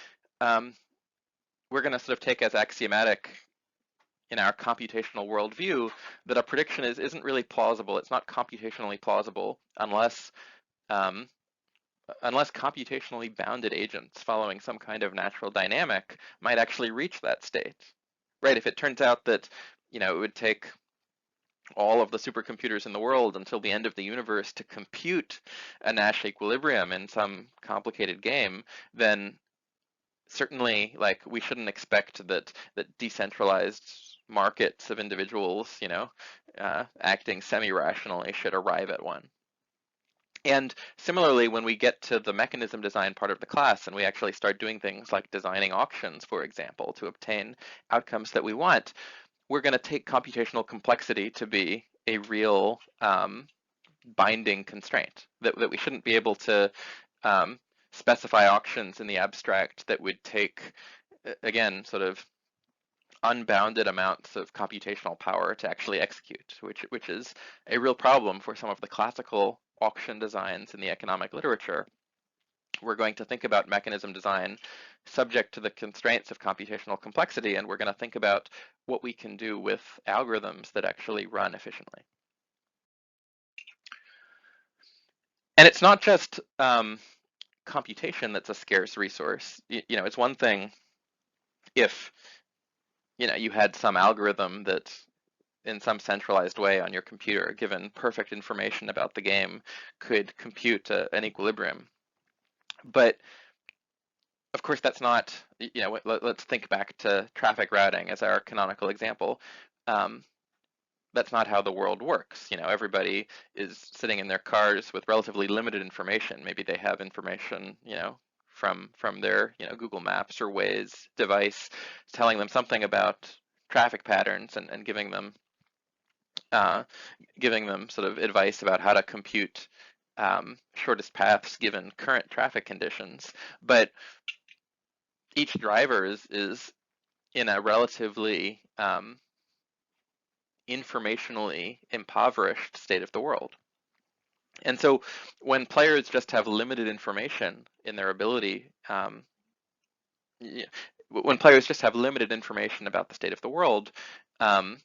we're going to sort of take as axiomatic in our computational worldview that a prediction isn't really plausible. It's not computationally plausible unless computationally bounded agents following some kind of natural dynamic might actually reach that state, right? If it turns out that, it would take all of the supercomputers in the world until the end of the universe to compute a Nash equilibrium in some complicated game, then certainly, like, we shouldn't expect that decentralized markets of individuals, acting semi-rationally should arrive at one. And similarly, when we get to the mechanism design part of the class and we actually start doing things like designing auctions, for example, to obtain outcomes that we want, we're going to take computational complexity to be a real binding constraint, that we shouldn't be able to specify auctions in the abstract that would take, again, sort of unbounded amounts of computational power to actually execute, which is a real problem for some of the classical auction designs in the economic literature. We're going to think about mechanism design subject to the constraints of computational complexity, and we're going to think about what we can do with algorithms that actually run efficiently. And it's not just computation that's a scarce resource. It's one thing if you had some algorithm that in some centralized way on your computer, given perfect information about the game, could compute an equilibrium. But of course, that's not, let's think back to traffic routing as our canonical example. That's not how the world works. Everybody is sitting in their cars with relatively limited information. Maybe they have information, from their, Google Maps or Waze device telling them something about traffic patterns and giving them sort of advice about how to compute shortest paths given current traffic conditions. But each driver is in a relatively informationally impoverished state of the world. And so when players just have limited information in their ability, when players just have limited information about the state of the world, how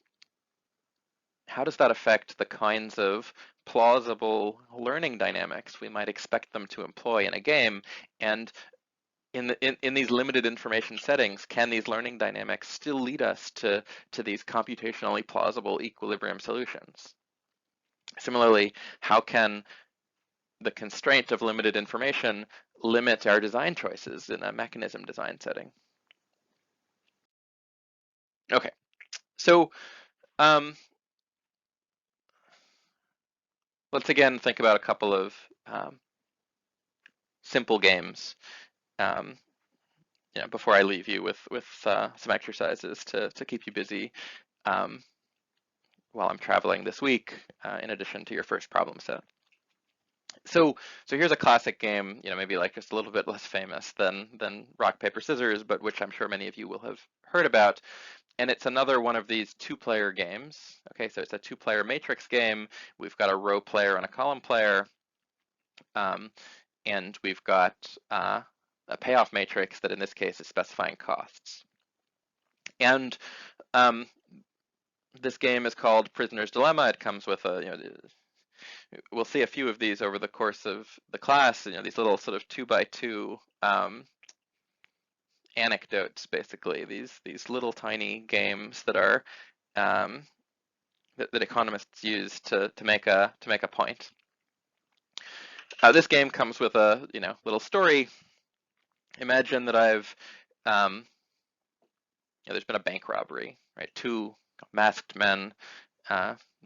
does that affect the kinds of plausible learning dynamics we might expect them to employ in a game? And in these limited information settings, can these learning dynamics still lead us to these computationally plausible equilibrium solutions? Similarly, how can the constraint of limited information limit our design choices in a mechanism design setting? Okay, so let's again think about a couple of simple games before I leave you with some exercises to keep you busy while I'm traveling this week, in addition to your first problem set. So here's a classic game, maybe like just a little bit less famous than rock, paper, scissors, but which I'm sure many of you will have heard about. And it's another one of these two-player games. Okay, so it's a two-player matrix game. We've got a row player and a column player. And we've got a payoff matrix that in this case is specifying costs. And this game is called Prisoner's Dilemma. It comes with we'll see a few of these over the course of the class, these little sort of 2x2 anecdotes, basically, these little tiny games that are that economists use to make a point. This game comes with a little story. Imagine that I've, um, there's been a bank robbery, right? Two masked men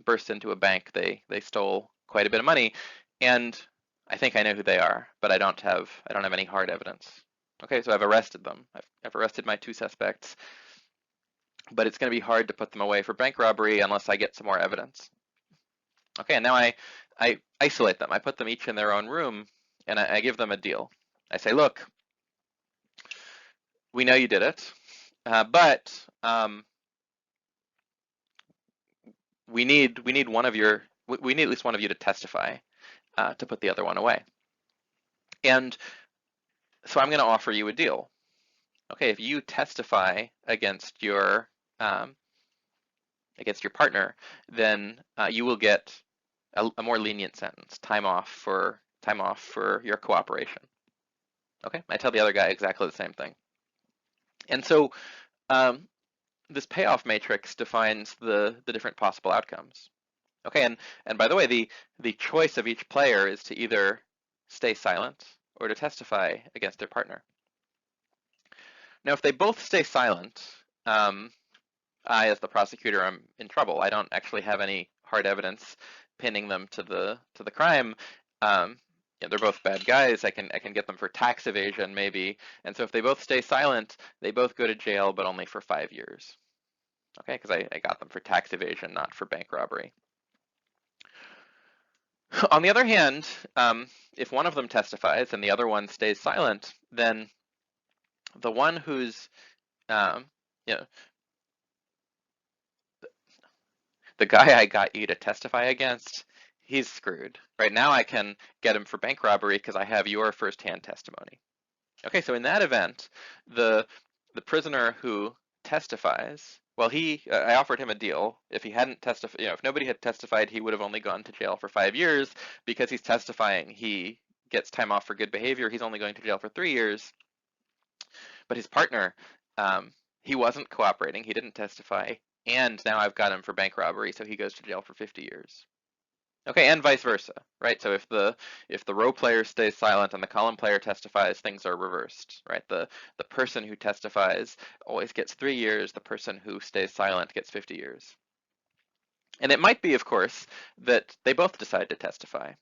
burst into a bank. They stole quite a bit of money, and I think I know who they are, but I don't have any hard evidence. Okay, so I've arrested them. I've arrested my two suspects, but it's going to be hard to put them away for bank robbery unless I get some more evidence. Okay, and now I isolate them. I put them each in their own room, and I give them a deal. I say, look, we know you did it, but we need one of your we need at least one of you to testify to put the other one away. And so I'm going to offer you a deal. Okay, if you testify um, against your partner, then you will get a more lenient sentence, time off for your cooperation. Okay, I tell the other guy exactly the same thing. And so um, this payoff matrix defines the different possible outcomes. Okay, and by the way, the choice of each player is to either stay silent or to testify against their partner. Now, if they both stay silent, I, as the prosecutor, am in trouble. I don't actually have any hard evidence pinning them to the crime. They're both bad guys. I can get them for tax evasion maybe. And so if they both stay silent, they both go to jail, but only for 5 years. Okay, because I got them for tax evasion, not for bank robbery. On the other hand, if one of them testifies and the other one stays silent, then the one who's um, you know, the guy I got you to testify against, he's screwed. Right now I can get him for bank robbery because I have your firsthand testimony. Okay, so in that event, the prisoner who testifies, well, I offered him a deal. If he hadn't testified, if nobody had testified, he would have only gone to jail for 5 years. Because he's testifying, he gets time off for good behavior. He's only going to jail for 3 years. But his partner, he wasn't cooperating. He didn't testify. And now I've got him for bank robbery, so he goes to jail for 50 years. Okay, and vice versa, right? So if the row player stays silent and the column player testifies, things are reversed, right? The person who testifies always gets 3 years. The person who stays silent gets 50 years. And it might be, of course, that they both decide to testify.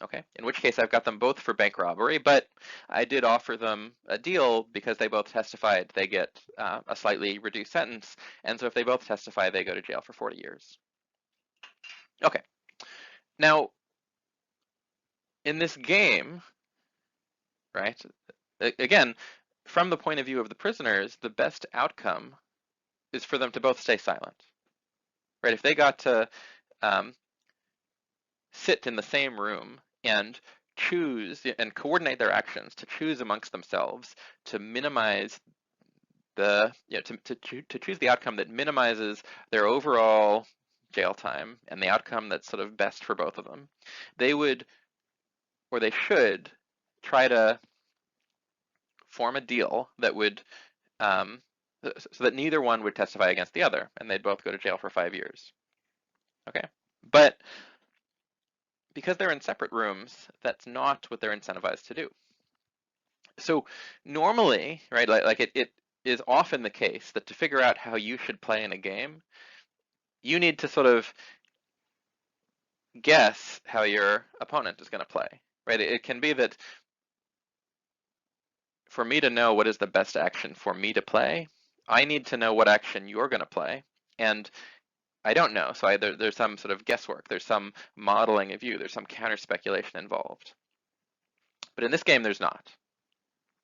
Okay, in which case I've got them both for bank robbery, but I did offer them a deal because they both testified. They get a slightly reduced sentence, and so if they both testify, they go to jail for 40 years. Okay, now in this game, right, again, from the point of view of the prisoners, the best outcome is for them to both stay silent, right? If they got to sit in the same room and choose and coordinate their actions to choose amongst themselves to minimize to choose the outcome that minimizes their overall jail time and the outcome that's sort of best for both of them, they would, or they should, try to form a deal that would so that neither one would testify against the other, and they'd both go to jail for 5 years. Okay, but because they're in separate rooms, that's not what they're incentivized to do. So normally, right, like it is often the case that to figure out how you should play in a game, you need to sort of guess how your opponent is going to play, right? It can be that for me to know what is the best action for me to play, I need to know what action you're going to play, and I don't know. So there's some sort of guesswork, there's some modeling of you, there's some counter speculation involved. But in this game, there's not.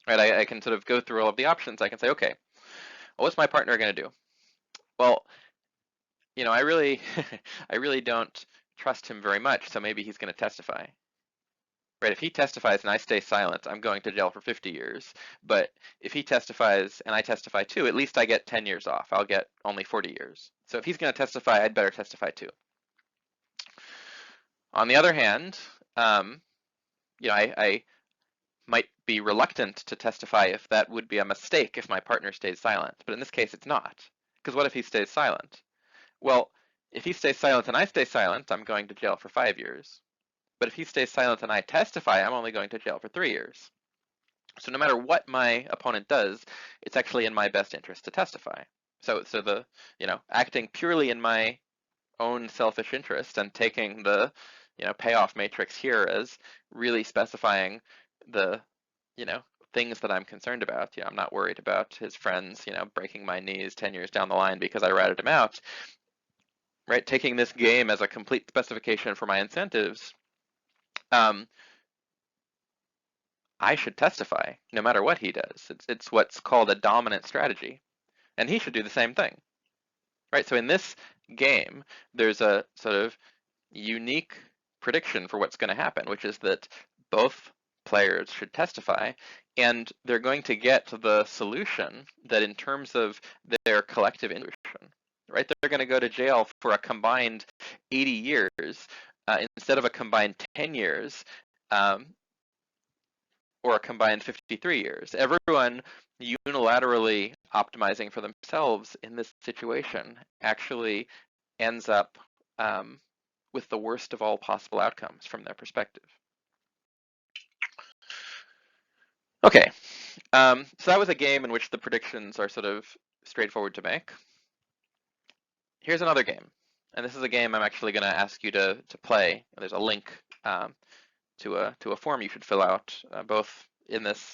Right? I can sort of go through all of the options. I can say, okay, well, what's my partner going to do? Well, I really, I really don't trust him very much, so maybe he's going to testify. Right? If he testifies and I stay silent, I'm going to jail for 50 years. But if he testifies and I testify too, at least I get 10 years off. I'll get only 40 years. So if he's going to testify, I'd better testify too. On the other hand, I might be reluctant to testify if that would be a mistake if my partner stays silent. But in this case, it's not. Because what if he stays silent? Well, if he stays silent and I stay silent, I'm going to jail for 5 years. But if he stays silent and I testify, I'm only going to jail for 3 years. So no matter what my opponent does, it's actually in my best interest to testify. So the, acting purely in my own selfish interest and taking the, payoff matrix here as really specifying the, you know, things that I'm concerned about. I'm not worried about his friends, breaking my knees 10 years down the line because I ratted him out, right? Taking this game as a complete specification for my incentives, I should testify no matter what he does. It's what's called a dominant strategy, and he should do the same thing, right? So in this game, there's a sort of unique prediction for what's going to happen, which is that both players should testify, and they're going to get the solution that in terms of their collective intuition, right? They're going to go to jail for a combined 80 years instead of a combined 10 years or a combined 53 years. Everyone unilaterally optimizing for themselves in this situation actually ends up with the worst of all possible outcomes from their perspective. Okay, so that was a game in which the predictions are sort of straightforward to make. Here's another game, and this is a game I'm actually going to ask you to play. There's a link to a form you should fill out, both in this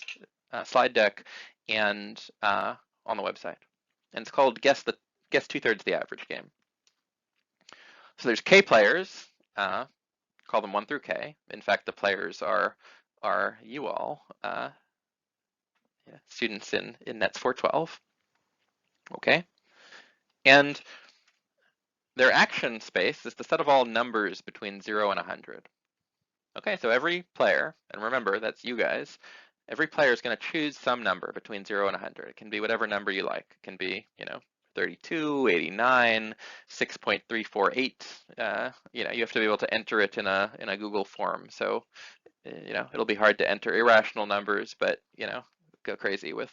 slide deck and on the website. And it's called Guess 2/3 the Average game. So there's K players, call them 1 through K. In fact, the players are you all, students in Nets 412. Okay, and their action space is the set of all numbers between 0 and 100. Okay, so every player, and remember that's you guys, every player is going to choose some number between 0 and 100. It can be whatever number you like. It can be, 32, 89, 6.348. You have to be able to enter it in a Google form. So, it'll be hard to enter irrational numbers, but go crazy with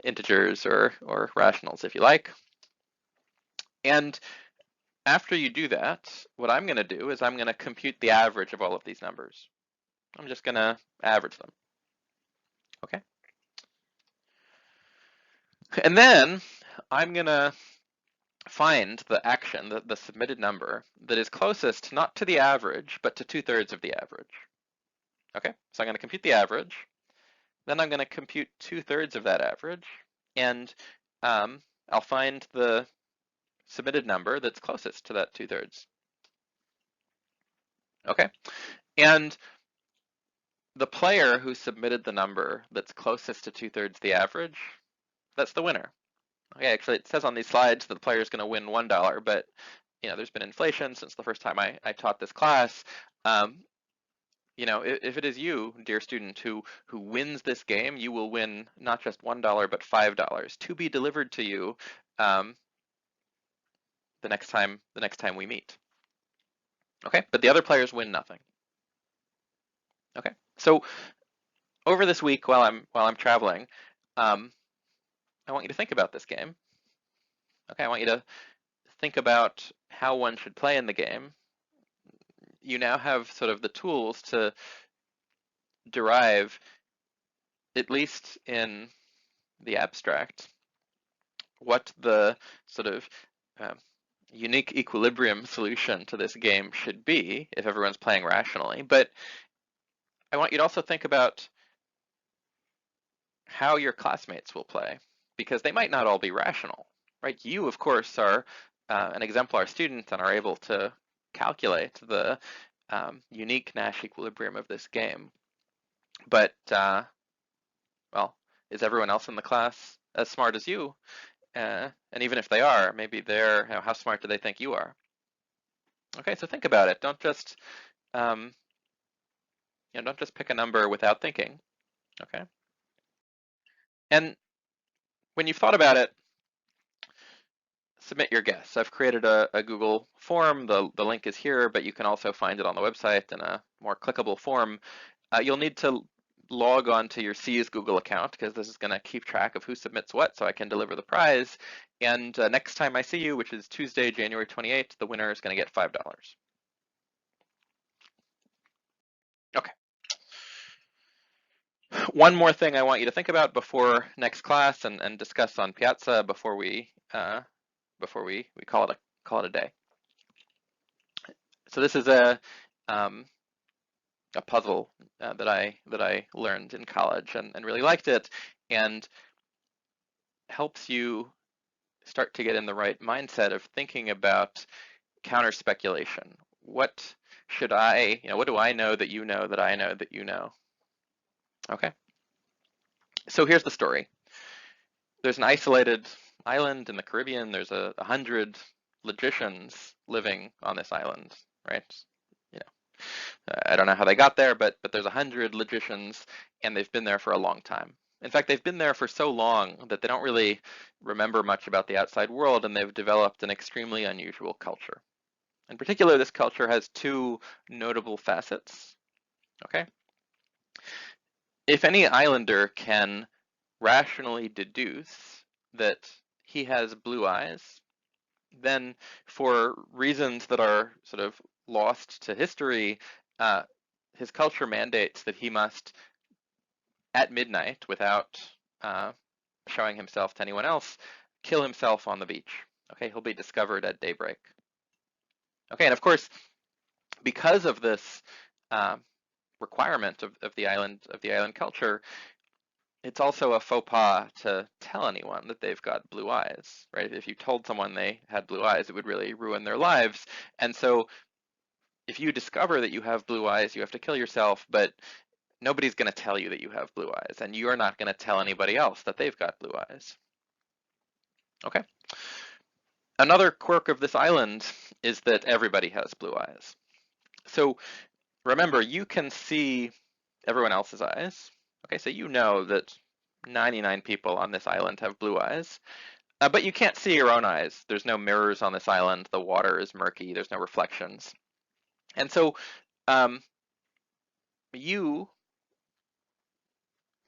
integers or rationals if you like. And after you do that, what I'm going to do is I'm going to compute the average of all of these numbers. I'm just going to average them. Okay. And then I'm going to find the action, the submitted number, that is closest not to the average, but to 2/3 of the average. Okay, so I'm going to compute the average. Then I'm going to compute 2/3 of that average, and I'll find the submitted number that's closest to that 2/3. Okay, and the player who submitted the number that's closest to 2/3 the average, that's the winner. Okay, actually it says on these slides that the player is going to win $1, but there's been inflation since the first time I taught this class. If it is you, dear student, who wins this game, you will win not just $1 but $5 to be delivered to you the next time we meet. Okay, but the other players win nothing. Okay, so over this week while I'm traveling, I want you to think about this game. Okay, I want you to think about how one should play in the game. You now have sort of the tools to derive, at least in the abstract, what the sort of unique equilibrium solution to this game should be if everyone's playing rationally. But I want you to also think about how your classmates will play, because they might not all be rational, right? You, of course, are an exemplar student and are able to calculate the unique Nash equilibrium of this game. But, well, is everyone else in the class as smart as you? And even if they are, maybe how smart do they think you are? Okay, so think about it. Don't just, don't just pick a number without thinking. Okay. And when you've thought about it, submit your guess. I've created a Google form. The link is here, but you can also find it on the website in a more clickable form. You'll need to log on to your C's Google account, because this is going to keep track of who submits what so I can deliver the prize. And next time I see you, which is Tuesday, January 28th, the winner is going to get $5. Okay. One more thing I want you to think about before next class and discuss on Piazza before we call it a day. So this is a puzzle that I learned in college and really liked it, and helps you start to get in the right mindset of thinking about counter speculation. What what do I know that I know that you know? Okay. So here's the story. There's an isolated island in the Caribbean. There's 100 logicians living on this island, right? You know, I don't know how they got there, but there's 100 logicians, and they've been there for a long time. In fact, they've been there for so long that they don't really remember much about the outside world, and they've developed an extremely unusual culture. In particular, this culture has two notable facets. Okay, if any islander can rationally deduce that he has blue eyes, then for reasons that are sort of lost to history, uh, his culture mandates that he must, at midnight, without uh, showing himself to anyone else, kill himself on the beach. Okay, he'll be discovered at daybreak. Okay, and of course, because of this uh, requirement of the island culture, it's also a faux pas to tell anyone that they've got blue eyes, right? If you told someone they had blue eyes, it would really ruin their lives. And so if you discover that you have blue eyes, you have to kill yourself, but nobody's going to tell you that you have blue eyes, and you're not going to tell anybody else that they've got blue eyes. Okay. Another quirk of this island is that everybody has blue eyes. So remember, you can see everyone else's eyes. Okay, so you know that 99 people on this island have blue eyes, but you can't see your own eyes. There's no mirrors on this island. The water is murky. There's no reflections. And so um, you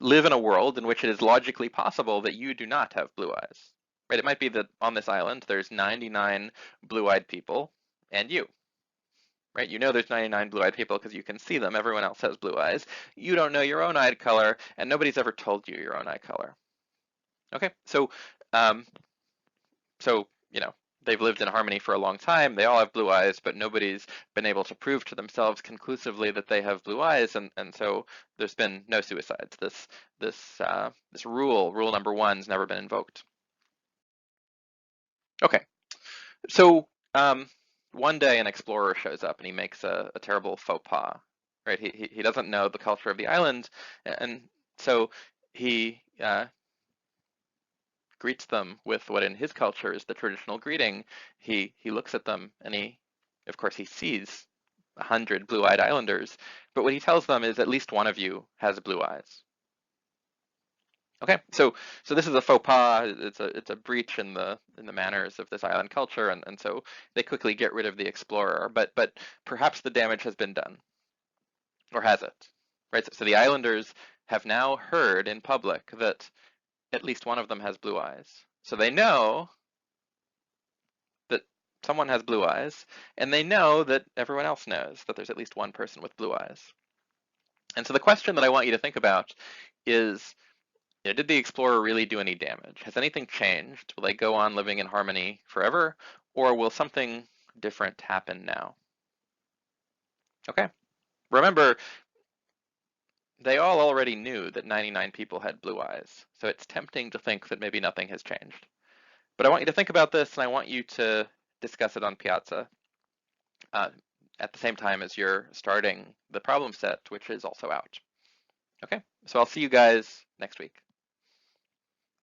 live in a world in which it is logically possible that you do not have blue eyes. Right? It might be that on this island there's 99 blue-eyed people and you. Right? You know there's 99 blue-eyed people because you can see them. Everyone else has blue eyes. You don't know your own eye color, and nobody's ever told you your own eye color. Okay, um, so they've lived in harmony for a long time. They all have blue eyes, but nobody's been able to prove to themselves conclusively that they have blue eyes, and so there's been no suicides. This rule number one's never been invoked. Okay, so one day an explorer shows up and he makes a terrible faux pas. Right, he doesn't know the culture of the island, and so he greets them with what in his culture is the traditional greeting. He looks at them and of course, he sees 100 blue-eyed islanders, but what he tells them is at least one of you has blue eyes. Okay, so this is a faux pas. It's a breach in the manners of this island culture, and so they quickly get rid of the explorer. But perhaps the damage has been done, or has it? Right. So the islanders have now heard in public that at least one of them has blue eyes. So they know that someone has blue eyes, and they know that everyone else knows that there's at least one person with blue eyes. And so the question that I want you to think about is, did the explorer really do any damage? Has anything changed? Will they go on living in harmony forever, or will something different happen now? Okay. Remember, they all already knew that 99 people had blue eyes, so it's tempting to think that maybe nothing has changed. But I want you to think about this, and I want you to discuss it on Piazza uh, at the same time as you're starting the problem set, which is also out. Okay, so I'll see you guys next week.